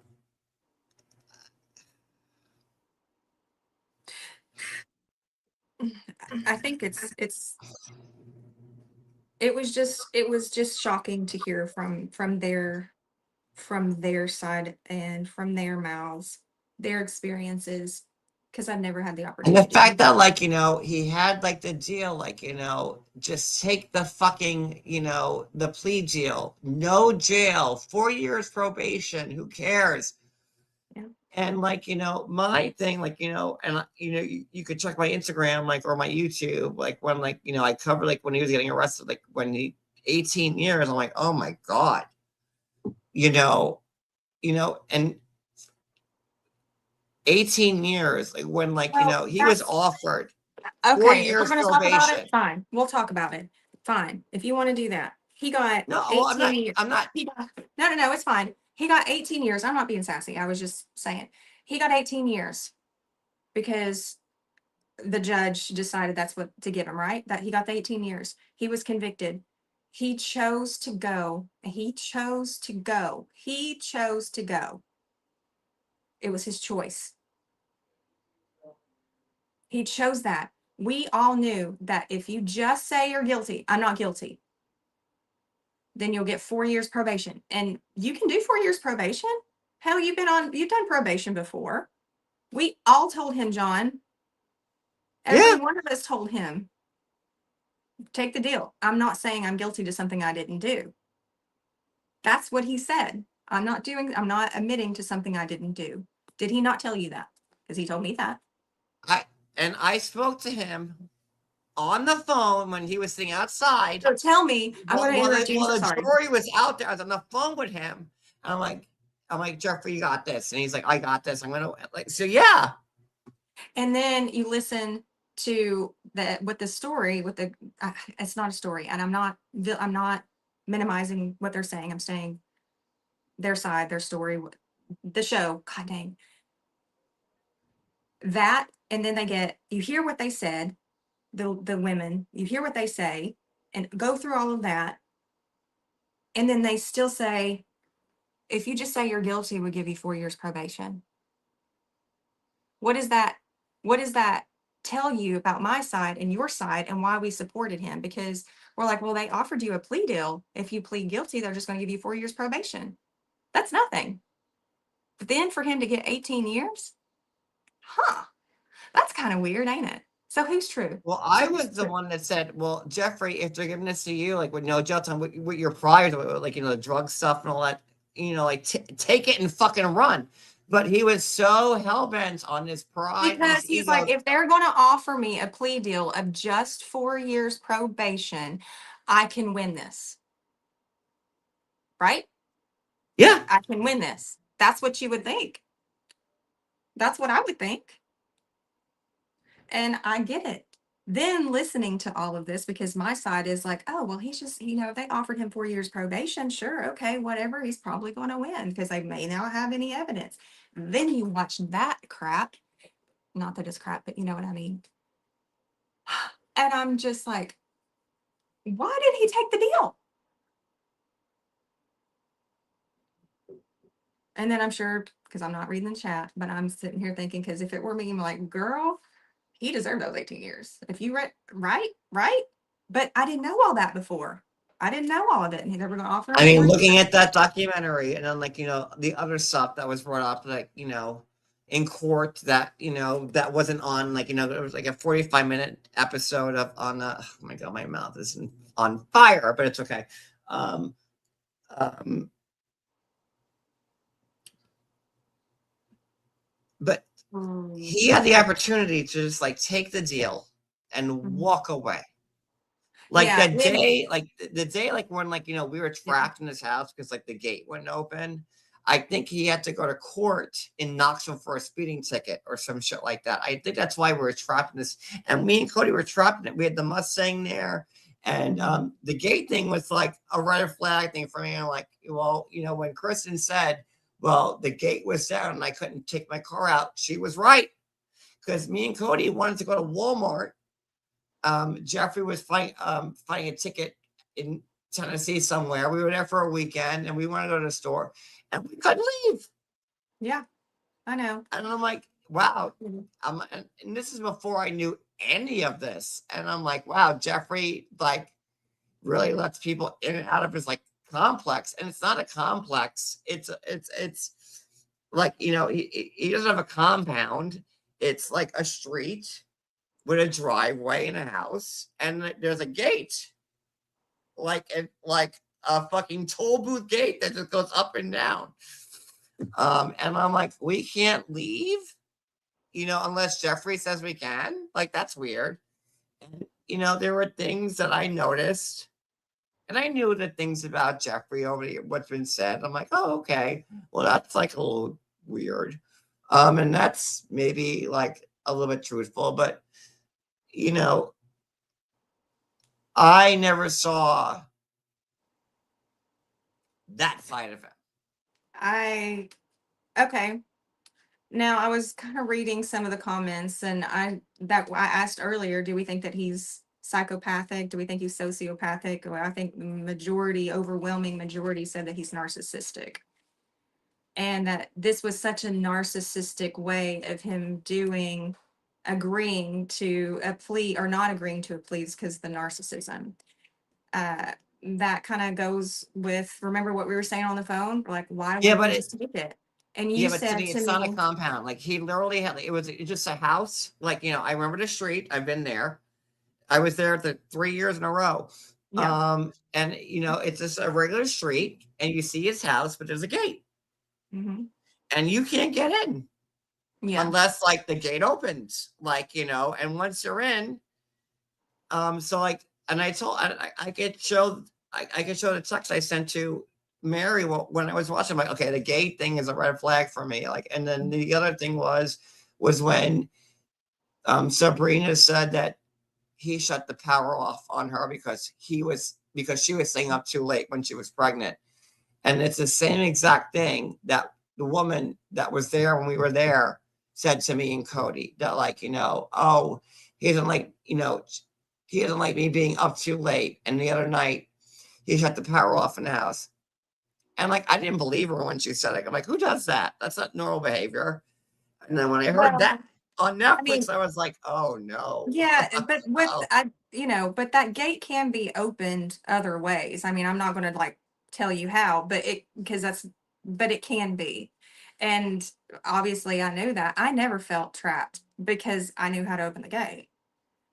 I think it was just shocking to hear from their side and from their mouths, their experiences, because I've never had the and the opportunity. fact that, like, he had like the deal, like, just take the fucking, the plea deal, no jail, 4 years probation, who cares? Yeah. And like, my thing, like, and you could check my Instagram, like, or my YouTube, like when, like, I covered like when he was getting arrested, like when he 18 years, I'm like, oh my God, you know, and 18 years, like when, like, Well, he was that's offered four okay. If we're years going to talk about it, probation. fine. We'll talk about it. Fine. If you want to do that. He got No, well, 18 years. I'm not. No, no, no, it's fine. He got 18 years. I'm not being sassy. I was just saying. He got 18 years because the judge decided that's what to give him, right? That he got the 18 years. He was convicted. He chose to go. He chose to go. He chose to go. It was his choice. He chose that. We all knew that if you just say you're guilty, I'm not guilty, then you'll get 4 years probation. And you can do 4 years probation. Hell, you've done probation before. We all told him, John, every Yeah, one of us told him, take the deal. I'm not saying I'm guilty to something I didn't do. That's what he said. I'm not admitting to something I didn't do. Did he not tell you that? Because he told me that. I spoke to him on the phone when he was sitting outside. So tell me, I'm Well, going to well, interrupt you. I'm so the sorry. jury was out there. I was on the phone with him. And I'm like, Geoffrey, you got this. And he's like, I got this. I'm gonna, like, so yeah. And then you listen to the story with it's not a story, and I'm not minimizing what they're saying. I'm saying their side, their story, the show. God dang that. And then you hear what they said, the women, you hear what they say, and go through all of that, and then they still say, if you just say you're guilty, we'll give you 4 years probation. What is that? What does that tell you about my side and your side and why we supported him? Because we're like, well, they offered you a plea deal. If you plead guilty, they're just going to give you 4 years probation. That's nothing. But then for him to get 18 years, huh? That's kind of weird, ain't it? So who's true? Well, I was the one that said, well, Geoffrey, if they're giving this to you, like with no jail time, with your priors, like, the drug stuff and all that, like, take it and fucking run. But he was so hell bent on his pride and Because his he's like, ego. if they're going to offer me a plea deal of just 4 years probation, I can win this. Right? Yeah. I can win this. That's what you would think. That's what I would think. And I get it. then listening to all of this, because my side is like, oh, well, he's just, they offered him 4 years probation. Sure. Okay. Whatever. He's probably going to win because they may not have any evidence. Then you watch that crap. Not that it's crap, but you know what I mean. And I'm just like, why did he take the deal? And then I'm sure, because I'm not reading the chat, but I'm sitting here thinking, because if it were me, I'm like, girl, he deserved those 18 years. If you read, right. But I didn't know all that before. I didn't know all of it. And they were going to offer him I mean, 4 years. looking at that documentary and then like, the other stuff that was brought up, like, in court that, that wasn't on, like, there was like a 45-minute episode of oh my God, my mouth is on fire, but it's okay. Um, but he had the opportunity to just like take the deal and walk away. Like Yeah. that day, like the day, like when, like, we were Yeah. trapped in his house because like the gate wouldn't open. I think he had to go to court in Knoxville for a speeding ticket or some shit like that. I think that's why we were trapped in this. And me and Cody were trapped in it. We had the Mustang there. And the gate thing was like a red flag thing for me. I'm like, well, when Kristen said, well, the gate was down and I couldn't take my car out, she was right. Because me and Cody wanted to go to Walmart. Geoffrey was finding a ticket in Tennessee somewhere. We were there for a weekend and we wanted to go to the store and we couldn't leave. Yeah, I know. And I'm like, wow. And this is before I knew any of this. And I'm like, wow, Geoffrey like really lets people in and out of his like complex. And it's not a complex. It's like, he doesn't have a compound. It's like a street with a driveway and a house, and there's a gate, like a fucking toll booth gate that just goes up and down. And I'm like, we can't leave, unless Geoffrey says we can. Like, that's weird. And there were things that I noticed, and I knew the things about Geoffrey over what's been said. I'm like, oh, okay, well, that's like a little weird. And that's maybe like a little bit truthful, but I never saw that side of it. Okay. Now I was kind of reading some of the comments, and I asked earlier, do we think that he's psychopathic? Do we think he's sociopathic? Well, I think overwhelming majority said that he's narcissistic. And that this was such a narcissistic way of him agreeing to a plea, or not agreeing to a plea, because the narcissism. That kind of goes with, remember what we were saying on the phone? Like, why Yeah, wouldn't but he just take it? And you yeah, but said Cindy, to it's not a me, compound. Like he literally had, it was just a house. Like, I remember the street. I've been there. I was there the 3 years in a row. yeah. And it's just a regular street, and you see his house, but there's a gate, Mm-hmm. and you can't get in Yeah. unless like the gate opens, like, and once you're in, so like, and I could show, I could show the text I sent to Mary when I was watching. I'm like, okay, the gay thing is a red flag for me. Like, and then the other thing was when Sabrina said that he shut the power off on her because she was staying up too late when she was pregnant. And it's the same exact thing that the woman that was there when we were there said to me and Cody, that like, oh, he doesn't like, he doesn't like me being up too late. And the other night he shut the power off in the house. And like, I didn't believe her when she said it. I'm like, who does that? That's not normal behavior. And then when I heard Well, that on I mean, Netflix, I was like, oh no. yeah, but Oh, but that gate can be opened other ways. I mean, I'm not going to like tell you how, but but it can be. And obviously I knew that. I never felt trapped because I knew how to open the gate.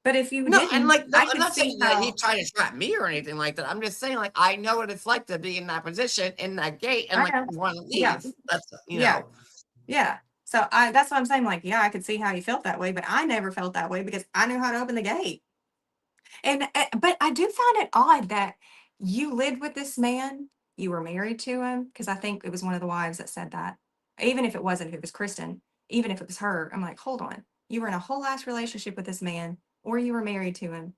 But if you no, and didn't, like, no, I I'm could not see saying that he how. tried to trap me or anything like that. I'm just saying, like, I know what it's like to be in that position, in that gate, and I like know. want to Yeah. leave. That's Yeah. Yeah. So that's what I'm saying. Like, yeah, I could see how you felt that way, but I never felt that way because I knew how to open the gate. And but I do find it odd that you lived with this man, you were married to him, because I think it was one of the wives that said that. Even if it wasn't, if it was Kristen, even if it was her, I'm like, hold on. You were in a whole ass relationship with this man. or you were married to him,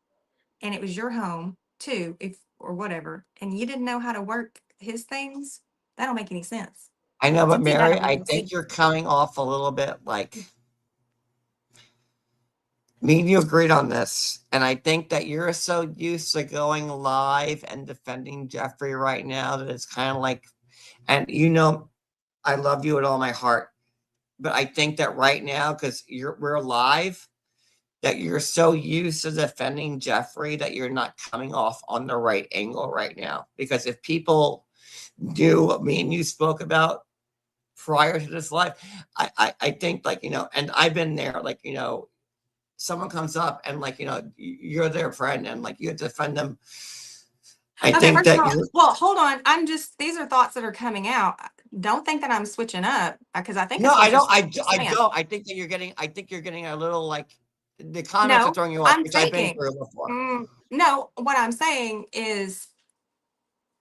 and it was your home too, if or whatever, and you didn't know how to work his things, that don't make any sense. I know, To but me, that Mary, don't make I any think sense. you're coming off a little bit like me and you agreed on this. And I think that you're so used to going live and defending Geoffrey right now that it's kind of like, and I love you with all my heart. But I think that right now, because we're live, that you're so used to defending Geoffrey that you're not coming off on the right angle right now. Because if people do what me and you spoke about prior to this live, I think like, and I've been there, like, someone comes up and like, you're their friend and like you defend them. I Okay, think first of that all, you're well, hold on. These are thoughts that are coming out. Don't think that I'm switching up because I think no, that's I what don't, you're I saying. don't. I think you're getting a little like the comments are No, throwing you off, I'm which I've been thinking, through before. no, what I'm saying is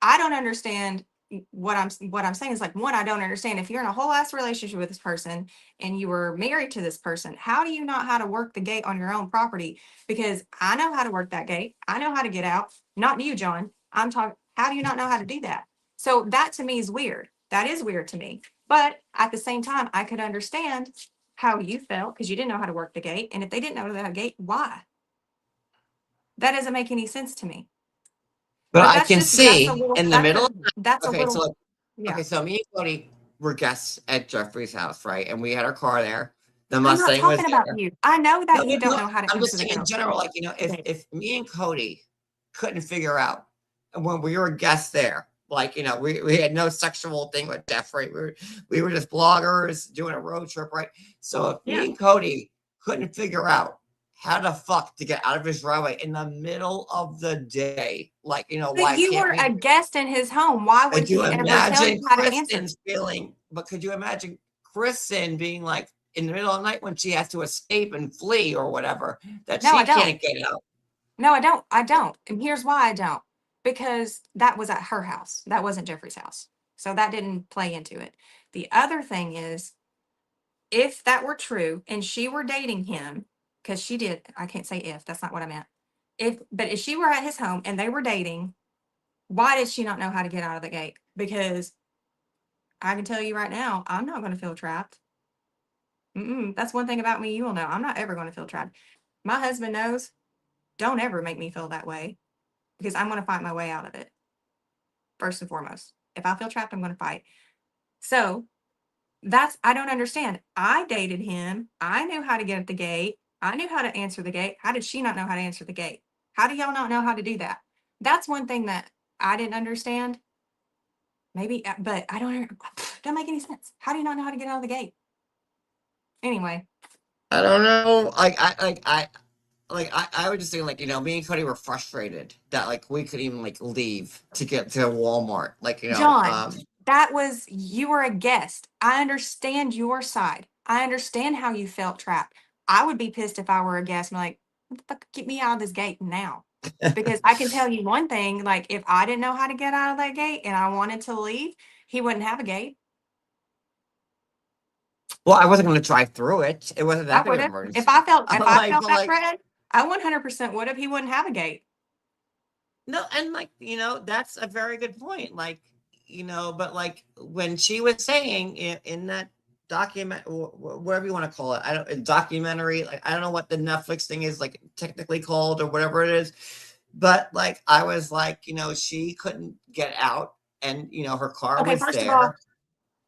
I don't understand what I'm saying is like one, I don't understand if you're in a whole ass relationship with this person and you were married to this person, how do you not how to work the gate on your own property? Because I know how to work that gate. I know how to get out. Not you, John. I'm talking, how do you not know how to do that? So that to me is weird. That is weird to me. But at the same time, I could understand how you felt because you didn't know how to work the gate. And if they didn't know that gate, why? That doesn't make any sense to me. But But I can that's a see little in the middle. that's a Okay, little so yeah. me and Cody were guests at Jeffrey's house, right? And we had our car there. The I'm not Mustang was talking about there. you. I know No, that you no, don't no. know how to I'm just answer the saying in gate. general, like, if me and Cody couldn't figure out when we were guests there, like, we had no sexual thing with Jeffrey. We were just bloggers doing a road trip, right? So if me Yeah. and Cody couldn't figure out how the fuck to get out of his driveway in the middle of the day, like, But why you can't were we a do it? guest in his home. Why would Could you he ever tell you imagine how to answer? Kristen's feeling? But could you imagine Kristen being like in the middle of the night when she has to escape and flee or whatever, that No, I she don't. can't get out? No, I don't. I don't. And here's why I don't. Because that was at her house. That wasn't Jeffrey's house. So that didn't play into it. The other thing is, if that were true and she were dating him, because she did, I can't say if, that's not what I meant. But if she were at his home and they were dating, why did she not know how to get out of the gate? Because I can tell you right now, I'm not going to feel trapped. That's one thing about me you will know. I'm not ever going to feel trapped. My husband knows, don't ever make me feel that way because I'm going to fight my way out of it. First and foremost, if I feel trapped, I'm going to fight. So I don't understand. I dated him. I knew how to get at the gate. I knew how to answer the gate. How did she not know how to answer the gate? How do y'all not know how to do that? That's one thing that I didn't understand. Maybe, but I don't make any sense. How do you not know how to get out of the gate? Anyway, I don't know. I would just say like, me and Cody were frustrated that like we could even like leave to get to Walmart. Like, John, you were a guest. I understand your side. I understand how you felt trapped. I would be pissed if I were a guest and like, what the fuck, get me out of this gate now. Because I can tell you one thing, like if I didn't know how to get out of that gate and I wanted to leave, he wouldn't have a gate. well, I wasn't going to drive through it. It wasn't I that big would of an have. emergency. If I'm I like, felt but that like, threat, I 100% would have. He wouldn't have a gate. no, and like, that's a very good point. Like, but like when she was saying in that document, whatever you want to call it, I don't, a documentary, like, I don't know what the Netflix thing is like technically called or whatever it is, but like, I was like, she couldn't get out and, her car Okay, was first of all, there.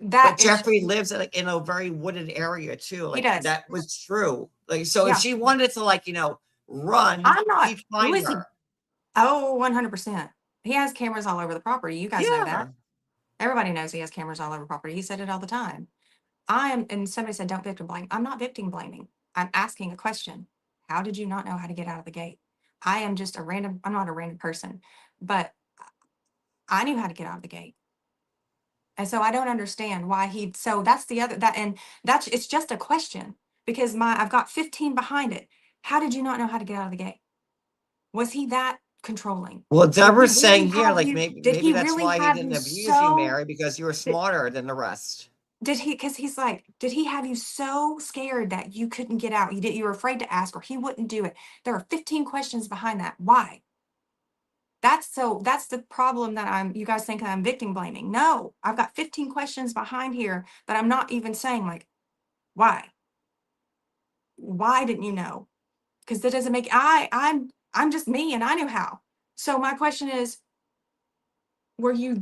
that But is Jeffrey lives like in a very wooded area too. he Like does. that was true. Like, so if Yeah, she wanted to like, run, I'm not. he'd Who find is he? her. Oh, 100%. He has cameras all over the property. You guys know that. Yeah. Everybody knows he has cameras all over property. He said it all the time. And somebody said, don't victim blame. I'm not victim blaming. I'm asking a question. How did you not know how to get out of the gate? I'm not a random person, but I knew how to get out of the gate. And so I don't understand why so that's the other, it's just a question because I've got 15 behind it. How did you not know how to get out of the gate? Was he that controlling? Well, Did he Deborah's really saying here, have like you? maybe Did maybe he that's really why he have didn't you abuse you, so? Mary, because you were smarter than the rest. Did he, because he's like, did he have you so scared that you couldn't get out? You were afraid to ask, or he wouldn't do it. There are 15 questions behind that. Why? That's the problem that you guys think I'm victim blaming. No, I've got 15 questions behind here that I'm not even saying, like, why? Why didn't you know? Because that doesn't make, I'm just me and I knew how. So my question is, were you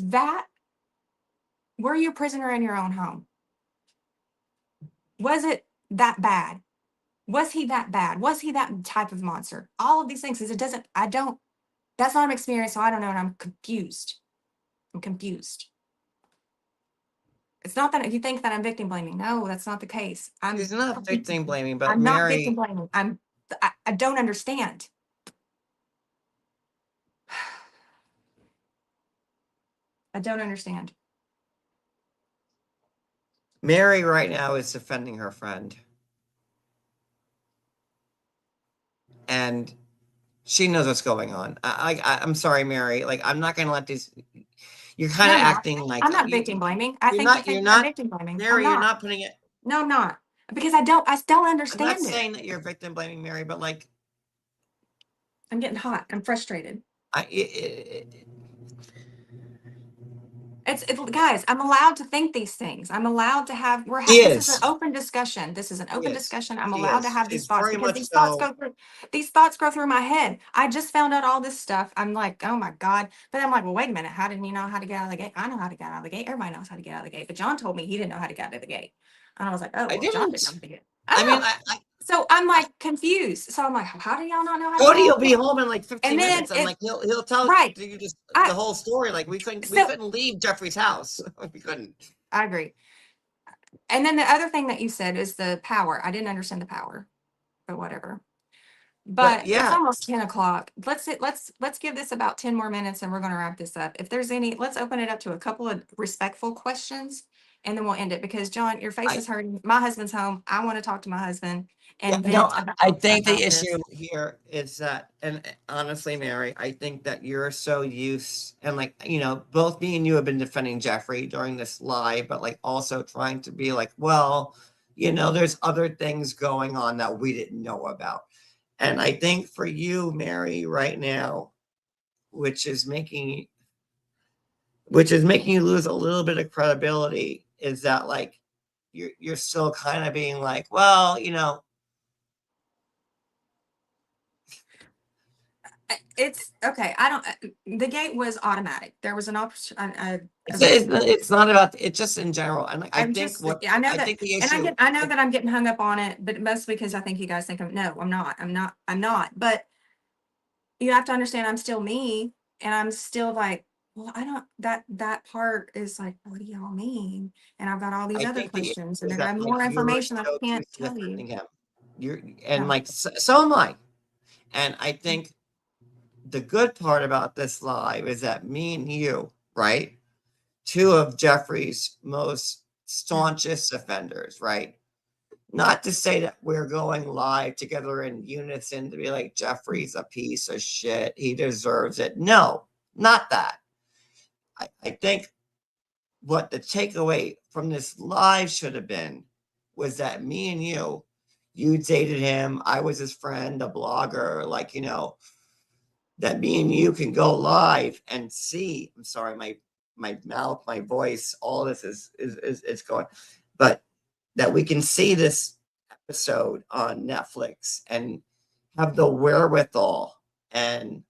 a prisoner in your own home? Was it that bad? Was he that bad? Was he that type of monster? All of these things, because that's not an experience, so I don't know, and I'm confused. I'm confused. It's not that you think that I'm victim blaming. No, that's not the case. She's not victim blaming, but I'm not victim Mary, blaming. I don't understand. I don't understand. Mary right now is defending her friend. And she knows what's going on. I'm sorry, Mary. Like, I'm not gonna let these. You're kind No, of I'm not. acting like I'm not victim blaming. I you're think you not. You're think that I'm not. victim blaming. I'm Mary, you're not. not putting it. No, I'm not. Because I don't I'm not understand it. saying that you're victim blaming, Mary, but like, I'm getting hot. I'm frustrated. I. It, Guys, I'm allowed to think these things. I'm allowed to have, she this is an is. open discussion. This is an She open is. discussion. I'm She allowed to is. have these She's thoughts very because much so. these thoughts go through my head. I just found out all this stuff. I'm like, oh my God. But I'm like, well, wait a minute. How didn't you know how to get out of the gate? I know how to get out of the gate. Everybody knows how to get out of the gate. But John told me he didn't know how to get out of the gate. And I was like, oh, I well, John didn't know didn't. how to get. I mean, Oh, so I'm like confused. So I'm like, how do y'all not know how to get Cody out will of the be gate? home in like And 15 then minutes, and like he'll tell right. you just the I, whole story. Like we so couldn't leave Geoffrey's house. We couldn't. I agree. And then the other thing that you said is the power. I didn't understand the power, but whatever. But But it's yeah, almost 10 o'clock. Let's give this about 10 more minutes and we're gonna wrap this up. If there's any, let's open it up to a couple of respectful questions and then we'll end it because John, your face I is hurting. My husband's home. I want to talk to my husband Yeah, and no, vent I think the about this. issue here is that, and honestly, Mary, I think that you're so used, and like, both me and you have been defending Geoffrey during this live, but like also trying to be like, well, there's other things going on that we didn't know about. And I think for you, Mary, right now, which is making you lose a little bit of credibility, is that like you're still kind of being like, well, It's okay. I don't, the gate was automatic. There was an option. It's not about it, just in general. And like, I'm just, I think the and issue, I know that I'm getting hung up on it, but mostly because I think you guys think no, I'm not. I'm not. But you have to understand I'm still me and I'm still like, well, I don't, that part is like, what do y'all mean? And I've got all these I other think the issue questions and is then I that have like more you're information that so I can't used to tell you. defending him. And No. like so am I. And I think the good part about this live is that me and you, right? Two of Geoffrey's most Yeah. staunchest offenders, right? Not to say that we're going live together in unison to be like, Geoffrey's a piece of shit. He deserves it. No, not that. I think what the takeaway from this live should have been was that me and you dated him. I was his friend, a blogger, like, that me and you can go live and see. I'm sorry, my mouth, my voice, all this is going, but that we can see this episode on Netflix and have the wherewithal and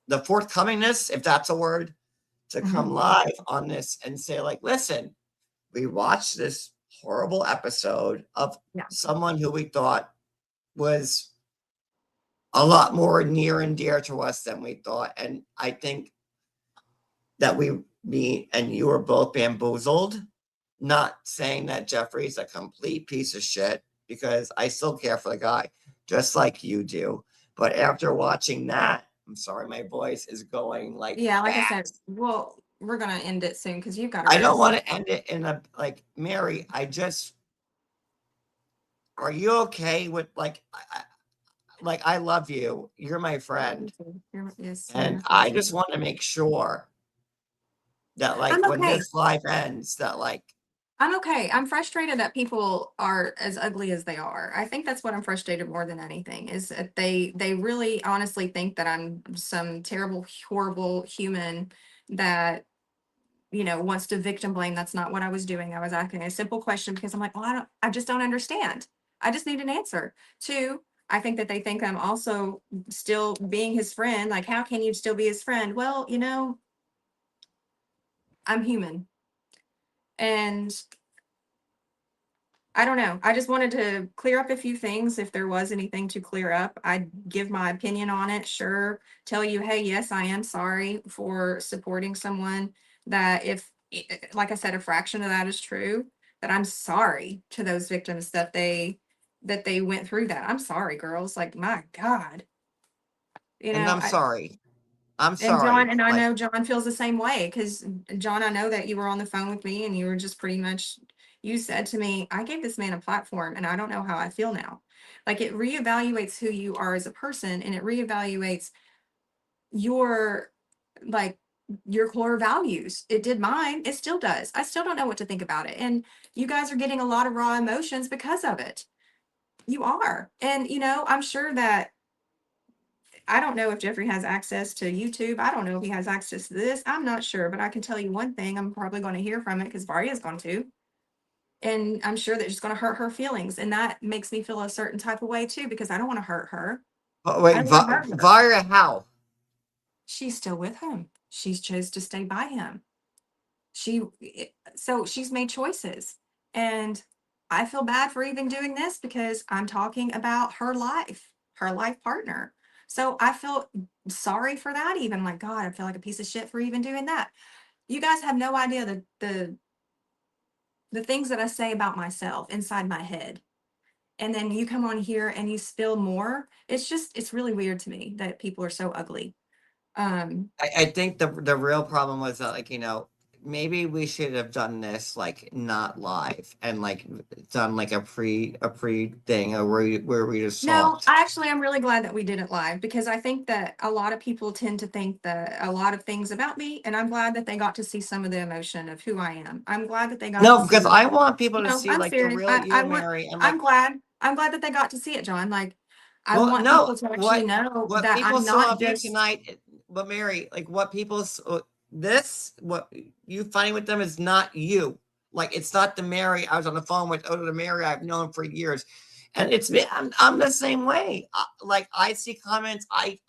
the forthcomingness, if that's a word, to Mhm. come live on this and say, like, listen, we watched this horrible episode of Yeah. someone who we thought was a lot more near and dear to us than we thought. And I think that me and you were both bamboozled, not saying that Geoffrey's a complete piece of shit, because I still care for the guy, just like you do. But after watching that, I'm sorry, my voice is going like Yeah. Like I said, fast. well, we're going to end it soon because you've got to I don't rest. want to end it in a like, Mary. Are you okay with like, I love you. You're my I love you friend, too. Yes, and sir. I just want to make sure that like I'm when okay. this life ends, that like I'm okay. I'm frustrated that people are as ugly as they are. I think that's what I'm frustrated more than anything is that they really honestly think that I'm some terrible, horrible human that wants to victim blame. That's not what I was doing. I was asking a simple question because I'm like, well, I just don't understand. I just need an answer. Two, I think that they think I'm also still being his friend. Like, how can you still be his friend? Well, I'm human. And I don't know. I just wanted to clear up a few things. If there was anything to clear up, I'd give my opinion on it. Sure. Tell you, hey, yes, I am sorry for supporting someone that like I said, a fraction of that is true, that I'm sorry to those victims that they went through that. I'm sorry, girls. Like, my God. and I'm I sorry. I'm and John, sorry. and I Like know John feels the same way because John, I know that you were on the phone with me and you were just pretty much, you said to me, I gave this man a platform and I don't know how I feel now. Like it reevaluates who you are as a person and it reevaluates your, like, your core values. It did mine. It still does. I still don't know what to think about it. And you guys are getting a lot of raw emotions because of it. You are. And, I'm sure that I don't know if Geoffrey has access to YouTube. I don't know if he has access to this. I'm not sure, but I can tell you one thing. I'm probably going to hear from it because Varia's going to. And I'm sure that it's going to hurt her feelings. And that makes me feel a certain type of way too, because I don't want to hurt her. oh, I wait, don't want to hurt her. Vira how? She's still with him. She's chose to stay by him. She, so she's made choices. And I feel bad for even doing this because I'm talking about her life partner. So I feel sorry for that. Even like, God, I feel like a piece of shit for even doing that. You guys have no idea the things that I say about myself inside my head. And then you come on here and you spill more. It's really weird to me that people are so ugly. Um, I think the real problem was that like maybe we should have done this like not live and like done like a pre thing or where we just No, talked. I actually am really glad that we did it live because I think that a lot of people tend to think that a lot of things about me, and I'm glad that they got to see some of the emotion of who I am. I'm glad that they got to No, because see. I want people to No, see I'm like the serious. real I you, want. Mary, and I'm like glad. I'm glad that they got to see it, John. Like, I well, want no, people to actually know what that people I'm saw not of you just. tonight, but Mary, like what this what you fighting with them is not you. Like it's not the Mary I was on the phone with, or the Mary I've known for years, and it's me. I'm the same way. Like I see comments, I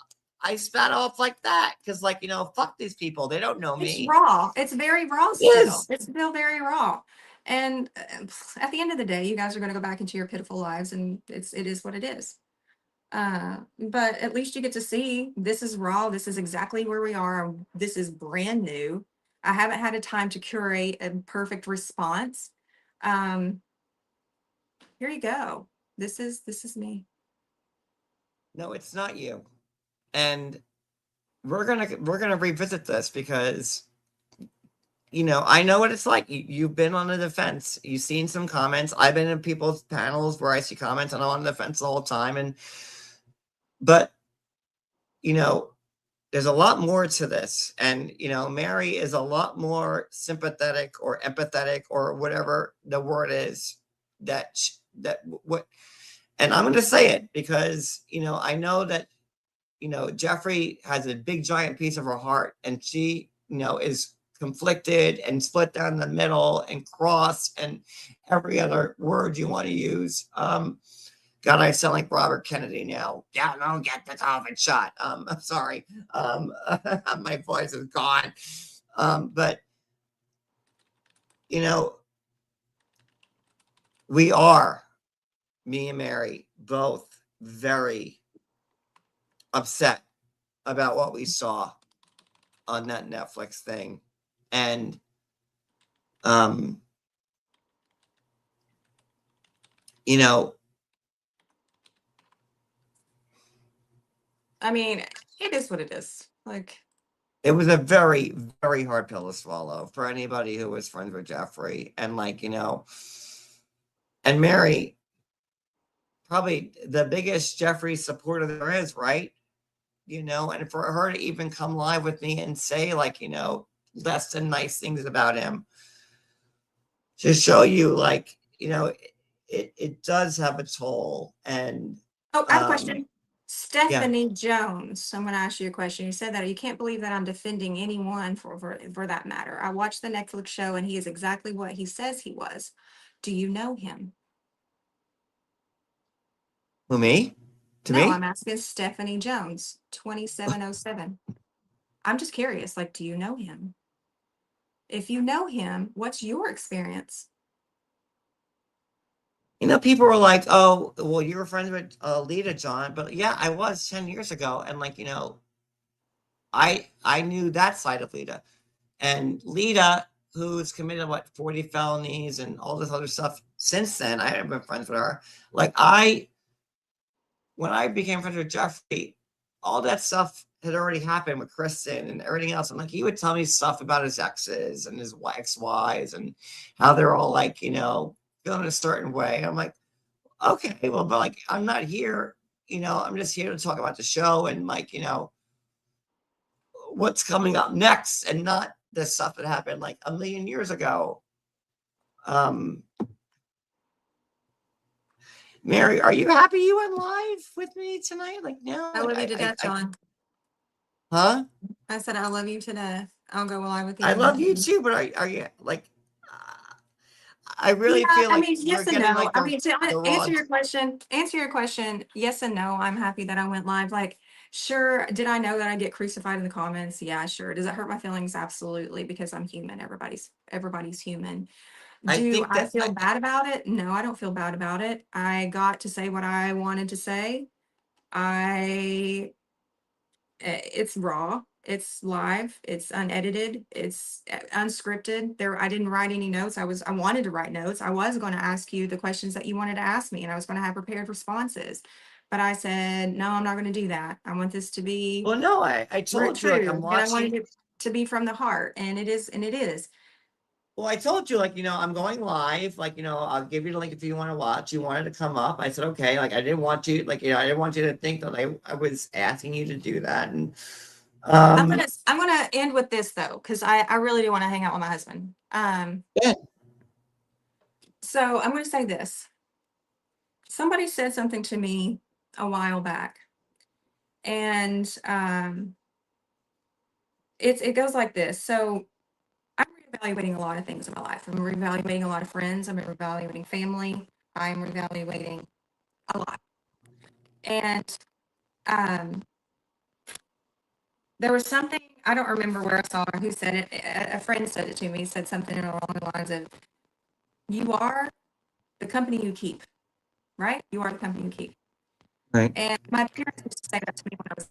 spat off like that because like fuck these people. They don't know It's me. raw. It's very raw It still. is. It's still very raw. And at the end of the day, you guys are going to go back into your pitiful lives, and it is what it is. But at least you get to see this is raw. This is exactly where we are. This is brand new. I haven't had a time to curate a perfect response. Um, Here you go. This is me. No, it's not you. And we're gonna revisit this because I know what it's like. You've been on the defense. You've seen some comments. I've been in people's panels where I see comments and I'm on the defense the whole time. But you know, there's a lot more to this. And Mary is a lot more sympathetic or empathetic or whatever the word is that that what and I'm gonna say it because I know that Geoffrey has a big giant piece of her heart and she, is conflicted and split down the middle and cross and every other word you want to use. God, I sound like Robert Kennedy now. Yeah, no, get the COVID shot. I'm sorry. My voice is gone. But you know, we are, me and Mary, both very upset about what we saw on that Netflix thing. And um, you know, I mean, it is what it is. Like, it was a very, very hard pill to swallow for anybody who was friends with Geoffrey. And like, and Mary, probably the biggest Geoffrey supporter there is, right? And for her to even come live with me and say, like, less than nice things about him to show you, like, it does have a toll. And Oh, I have a um, question. yeah. Stephanie Jones, I'm going to ask you a question. You said that you can't believe that I'm defending anyone for that matter. I watched the Netflix show and he is exactly what he says he was. Do you know him? Who, me? To No, me? I'm asking Stephanie Jones, 2707. I'm just curious, like, do you know him? If you know him, what's your experience? People were like, "Oh, well, you were friends with Lita, John," but yeah, I was 10 years ago, and like, I knew that side of Lita, and Lita, who's committed what 40 felonies and all this other stuff since then. I haven't been friends with her. Like, when I became friends with Geoffrey, all that stuff had already happened with Kristen and everything else. And like, he would tell me stuff about his exes and his ex-wives and how they're all like, feeling a certain way. I'm like, okay, well, but like, I'm not here, I'm just here to talk about the show and like, what's coming up next, and not the stuff that happened like a million years ago. Um, Mary, are you happy you went live with me tonight? Like, no, I like, love you to death, John. huh? I said, I love you to death. I'll go live with you I love you anytime. too, but are you like, I Yeah, really feel I like mean, we're yes and getting no. like I the mean, to the answer wrong. your question, yes and no. I'm happy that I went live. Like, sure, did I know that I get crucified in the comments? Yeah, sure. Does it hurt my feelings? Absolutely, because I'm human. Everybody's human. I Do think I that feel bad about it? No, I don't feel bad about it. I got to say what I wanted to say. I it's raw, it's live, it's unedited, it's unscripted. There, I didn't write any notes. I wanted to write notes. I was going to ask you the questions that you wanted to ask me, and I was going to have prepared responses. But I said, no, I'm not going to do that. I want this to be well, no, I told you, like, I'm true, and I wanted watching. it to be from the heart, and it is, and it is. Well, I told you, like, I'm going live. Like, I'll give you the link if you want to watch. You wanted to come up. I said, okay. Like, I didn't want you, like, I didn't want you to think that I was asking you to do that. And um, I'm gonna end with this though, because I really do want to hang out with my husband. yeah, So I'm gonna say this. Somebody said something to me a while back, and it goes like this. So I'm reevaluating a lot of things in my life. I'm reevaluating a lot of friends. I'm reevaluating family. I'm reevaluating a lot. And um, there was something, I don't remember where I saw it, who said it. A friend said it to me. Said something along the lines of, "You are the company you keep." Right? You are the company you keep. right. And my parents used to say that to me when I was.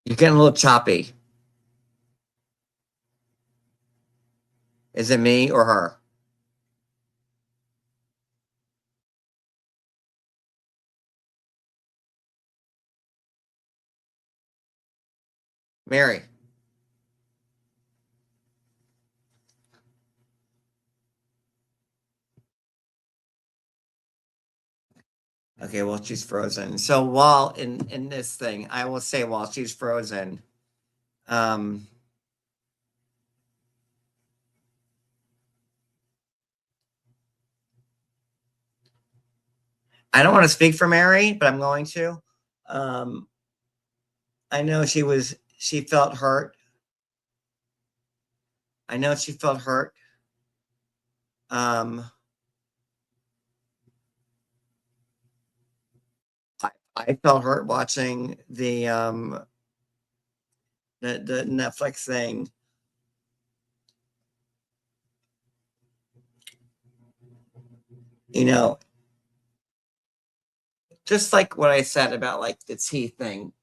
You're getting a little choppy. Is it me or her? Mary. Okay, well, she's frozen. So while in this thing, I will say, while she's frozen, um, I don't want to speak for Mary, but I'm going to. Um, I know she felt hurt. I know she felt hurt. Um, I felt hurt watching the Netflix thing. You know, just like what I said about like the tea thing.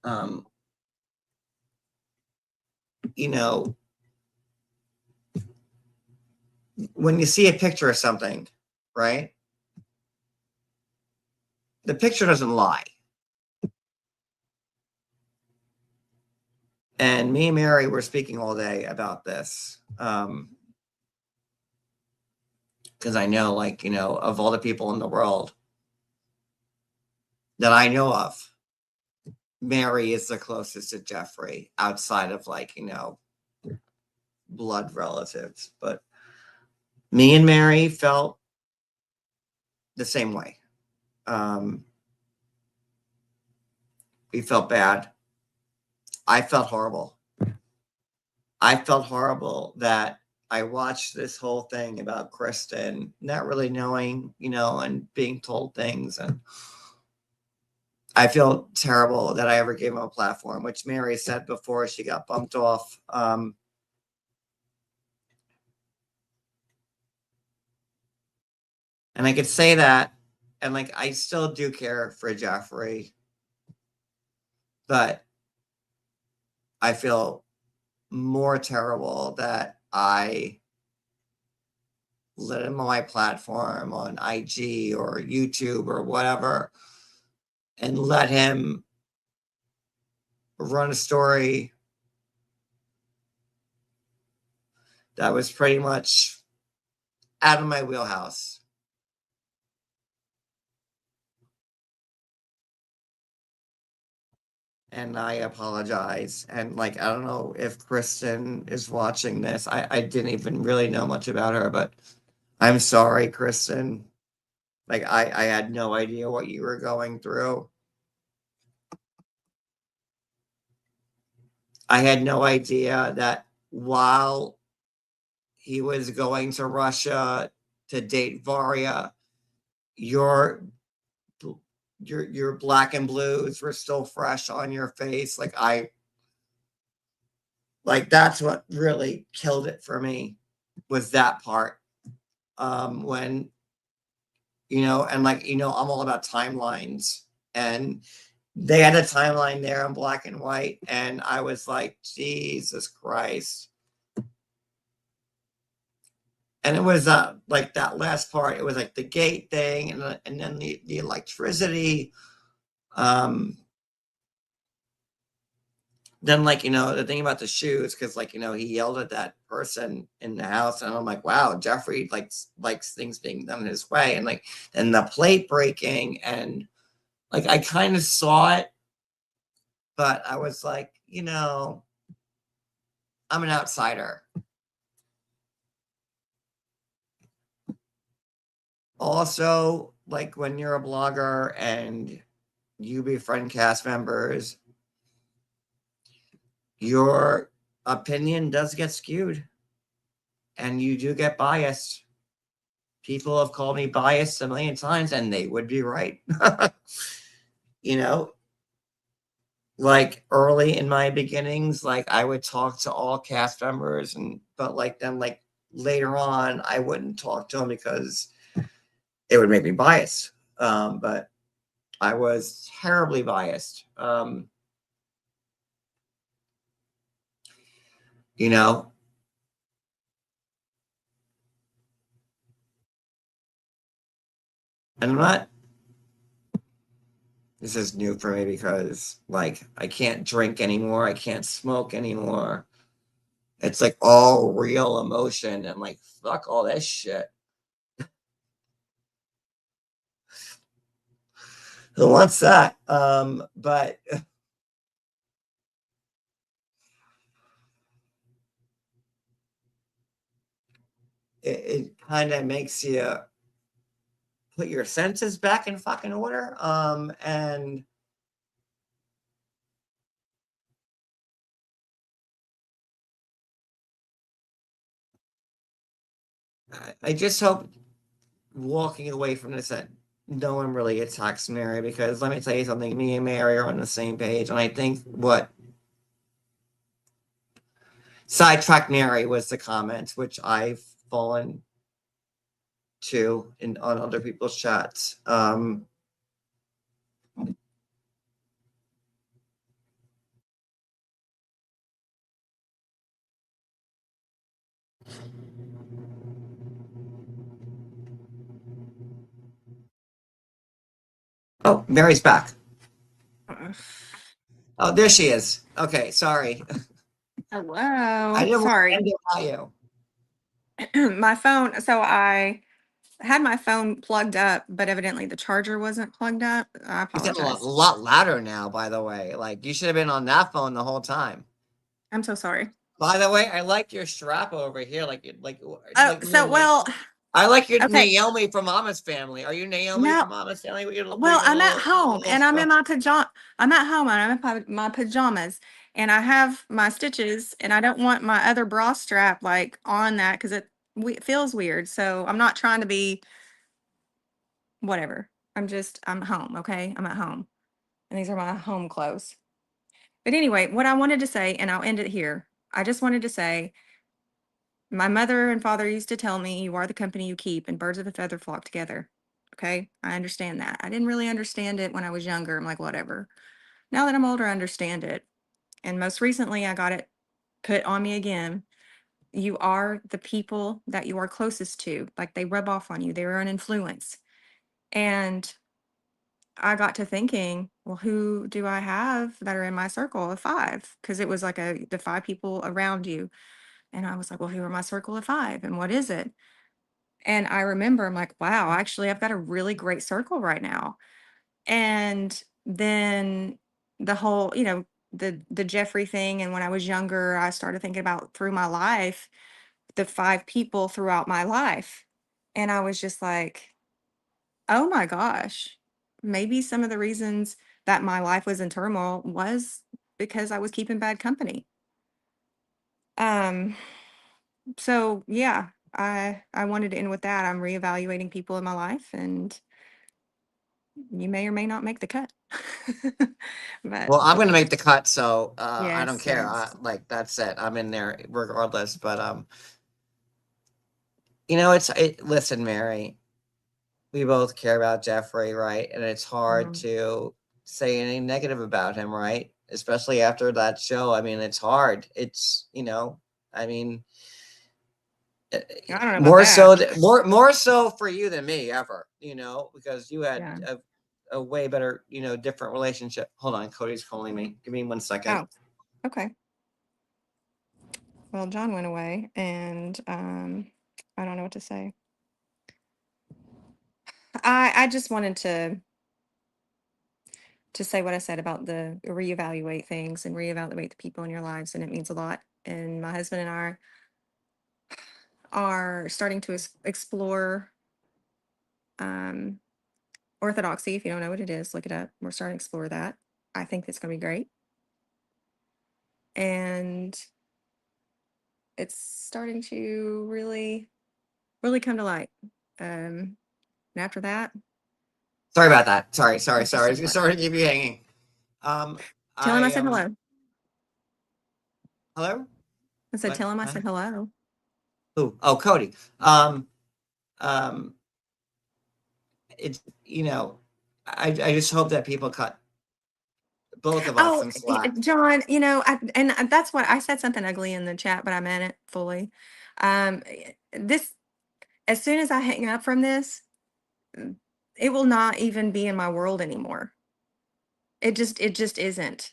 You know, when you see a picture of something, right? The picture doesn't lie. And me and Mary were speaking all day about this. Because I know, like, of all the people in the world that I know of, Mary is the closest to Geoffrey outside of like, blood relatives. But me and Mary felt the same way. We felt bad. I felt horrible. I felt horrible that I watched this whole thing about Kristen, not really knowing, and being told things. And I feel terrible that I ever gave him a platform, which Mary said before she got bumped off. And I could say that, and like I still do care for Geoffrey, but I feel more terrible that I let him on my platform on IG or YouTube or whatever and let him run a story that was pretty much out of my wheelhouse. And I apologize. And like, I don't know if Kristen is watching this. I didn't even really know much about her, but I'm sorry, Kristen. Like, I had no idea what you were going through. I had no idea that while he was going to Russia to date Varya, your black and blues were still fresh on your face. Like that's what really killed it for me, was that part. When and like I'm all about timelines, and they had a timeline there in black and white, and I was like, Jesus Christ. And it was like that last part, it was like the gate thing, and then the electricity. Then like the thing about the shoes, because like he yelled at that person in the house, and I'm like, wow, Geoffrey likes things being done his way. And like, and the plate breaking, and like I kind of saw it, but I was like, I'm an outsider. Also, like when you're a blogger and you befriend cast members, your opinion does get skewed, and you do get biased. People have called me biased a million times, and they would be right. you know, like early in my beginnings, like I would talk to all cast members, but like then like later on, I wouldn't talk to them because it would make me biased. But I was terribly biased. You know, and I'm not. This is new for me because like I can't drink anymore. I can't smoke anymore. It's like all real emotion, and like fuck all that shit. Who wants that? But it kind of makes you put your senses back in fucking order. And I just hope walking away from this that no one really attacks Mary, because let me tell you something, me and Mary are on the same page. And I think what sidetracked Mary was the comments, which I've fallen to on other people's chats. Oh, Mary's back. Oh, there she is. Okay, sorry. Hello. I didn't want Sorry. to you. My phone. So I had my phone plugged up, but evidently the charger wasn't plugged up. I You sound a apologize. lot louder now, by the way. Like, you should have been on that phone the whole time. I'm so sorry. By the way, I like your strap over here. Oh, Like so Naomi. well, I like your okay. Naomi from Mama's family. Are you Naomi No, from Mama's family with well, your I'm at home little and I'm in strap? my pajama. I'm at home and I'm in my pajamas, and I have my stitches, and I don't want my other bra strap like on that because it feels weird. So I'm not trying to be whatever. I'm home. Okay, I'm at home, and these are my home clothes. But anyway, what I wanted to say, and I'll end it here. I just wanted to say, my mother and father used to tell me, "You are the company you keep, and birds of a feather flock together." Okay, I understand that. I didn't really understand it when I was younger. I'm like, whatever. Now that I'm older, I understand it. And most recently, I got it put on me again. You are the people that you are closest to. Like, they rub off on you, they're an influence. And I got to thinking, well, who do I have that are in my circle of five? Because it was like the five people around you. And I was like, well, who are my circle of five? And what is it? And I remember, I'm like, wow, actually, I've got a really great circle right now. And then the whole, the Geoffrey thing. And when I was younger, I started thinking about through my life, the five people throughout my life. And I was just like, oh my gosh, maybe some of the reasons that my life was in turmoil was because I was keeping bad company. Um, so yeah, I wanted to end with that. I'm reevaluating people in my life, and you may or may not make the cut. But Well, I'm gonna make the cut, so I don't yes, care. yes. Like, that's it. I'm in there regardless. But listen, Mary, we both care about Jeffrey, right? And it's hard Mhm. to say anything negative about him, right? Especially after that show. I mean, it's hard. I mean, I don't know about that. more so for you than me ever, because you had Yeah. a way better, different relationship. Hold on, Cody's calling me. Give me 1 second. Oh, okay. Well, John went away, and I don't know what to say. I just wanted to say what I said about the reevaluate things and reevaluate the people in your lives, and it means a lot. And my husband and I are starting to explore um, orthodoxy. If you don't know what it is, look it up. We're starting to explore that. I think it's going to be great, and it's starting to really, really come to light. And after that, Sorry about that. Sorry, sorry, it's just sorry. so fun. Sorry to keep you hanging. Tell him I I said hello. Hello. I said, What? tell him I Huh? said hello. Who? Oh, Cody. Um, it's I just hope that people cut both of us Oh, some slack. John, that's what I said something ugly in the chat, but I meant it fully. This, as soon as I hang up from this, mm, it will not even be in my world anymore. It just isn't.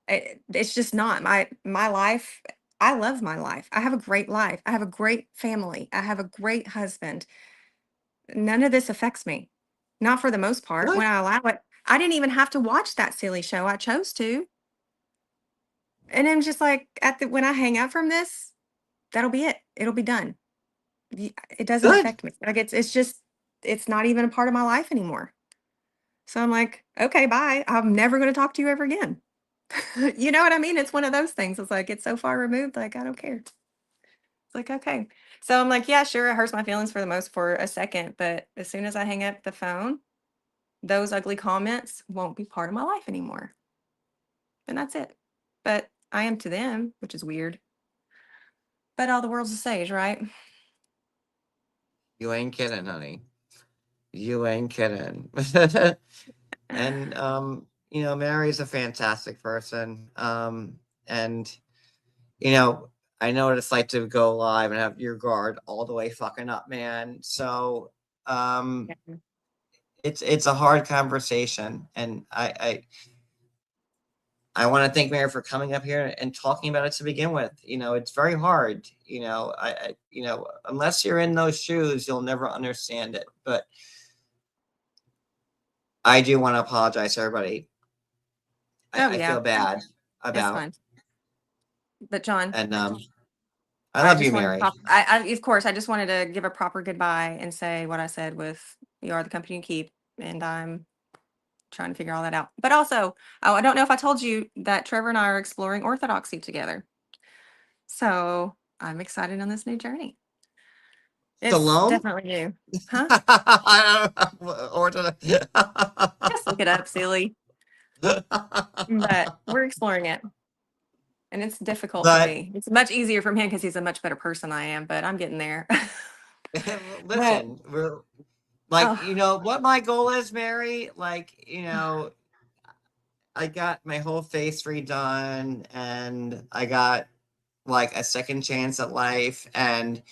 It's just not my life. I love my life. I have a great life. I have a great family. I have a great husband. None of this affects me. Not for the most part. Good. When I allow it, I didn't even have to watch that silly show. I chose to. And I'm just like, when I hang out from this, that'll be it. It'll be done. It doesn't Good. affect me. Like, it's just, it's not even a part of my life anymore. So I'm like, okay, bye. I'm never going to talk to you ever again. You know what I mean? It's one of those things. It's like, it's so far removed. Like, I don't care. It's like, okay. So I'm like, yeah, sure. It hurts my feelings for a second. But as soon as I hang up the phone, those ugly comments won't be part of my life anymore. And that's it. But I am to them, which is weird. But all the world's a sage, right? You ain't kidding, honey. You ain't kidding. And Mary's a fantastic person. And I know what it's like to go live and have your guard all the way fucking up, man. So um Yeah. it's a hard conversation, and I want to thank Mary for coming up here and talking about it to begin with. It's very hard. Unless you're in those shoes, you'll never understand it. But I do want to apologize to everybody. I yeah, feel bad it's about, fine. But John, and I love you, just wanted to Mary. of course, I just wanted to give a proper goodbye and say what I said with you are the company you keep, and I'm trying to figure all that out. But also, I don't know if I told you that Trevor and I are exploring orthodoxy together. So I'm excited on this new journey. It's Stallone? definitely new. Huh? I don't know. Just look it up, silly. But we're exploring it. And it's difficult for But me. It's much easier for him because he's a much better person I am, but I'm getting there. But listen, we're like, oh, what my goal is, Mary? Like, I got my whole face redone and I got like a second chance at life. And,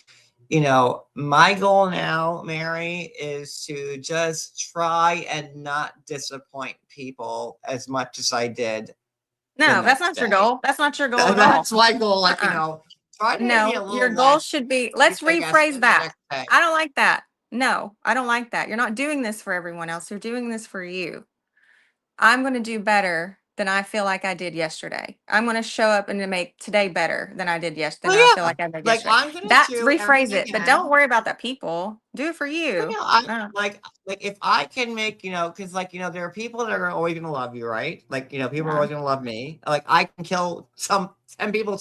my goal now, Mary, is to just try and not disappoint people as much as I did the no, that's next not your day. goal. That's not your goal at all. That's my goal. Like, Uh-uh. try to be a No, your little goal less should be, let's I guess rephrase than the that. next day. I don't like that. No, I don't like that. You're not doing this for everyone else. You're doing this for you. I'm going to do better than I feel like I did yesterday. I'm going to show up and to make today better than I did than I Well, feel yeah. like I did Like yesterday. I'm gonna That's do rephrase everything it, but again. don't worry about the people. Do it for Well, you. yeah, I Uh, like if I can make, because there are people that are always gonna love you, right? Like, people are yeah. always gonna love me. Like I can kill some 10 people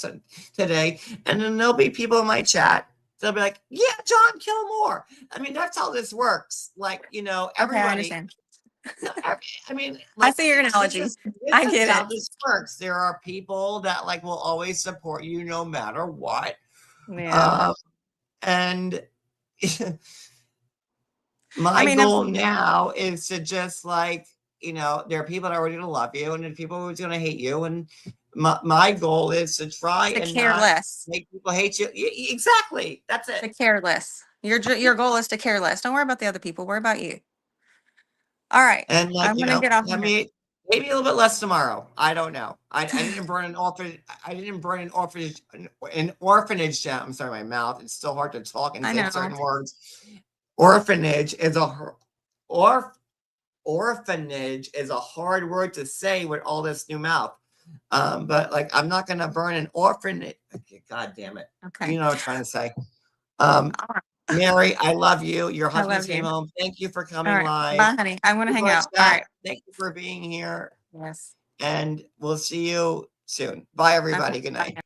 today, and then there'll be people in my chat. They'll be like, "Yeah, John, kill more." I mean, that's how this works. Like, Okay, I everybody. understand. No, I mean, I like see your this analogy. is this I is get how it. this works. There are people that like will always support you no matter what. Yeah. Um, and I my mean, goal now is to just like, there are people that are already gonna love you, and then people who's gonna hate you. And my goal is to try to and care not less. make people hate you. Exactly. That's it. To care less. Your goal is to care less. Don't worry about the other people. Worry about you. All right. And like, I'm gonna get off I here. mean, maybe a little bit less tomorrow. I don't know. I didn't burn an orphanage. I didn't burn an orphanage down. I'm sorry, my mouth. It's still hard to talk and I say know. certain words. Orphanage is a or orphanage is a hard word to say with all this new mouth. But like, I'm not gonna burn an orphanage. Okay, God damn it. You Okay. know what I'm trying to say. Um, All right. Mary, I love you. Your I husband love just came you. home. Thank you for All coming right. live. Bye, honey. I want to hang People in out. All chat, right. thank you for being here. Yes. And we'll see you soon. Bye, Okay. everybody. Good Bye. night.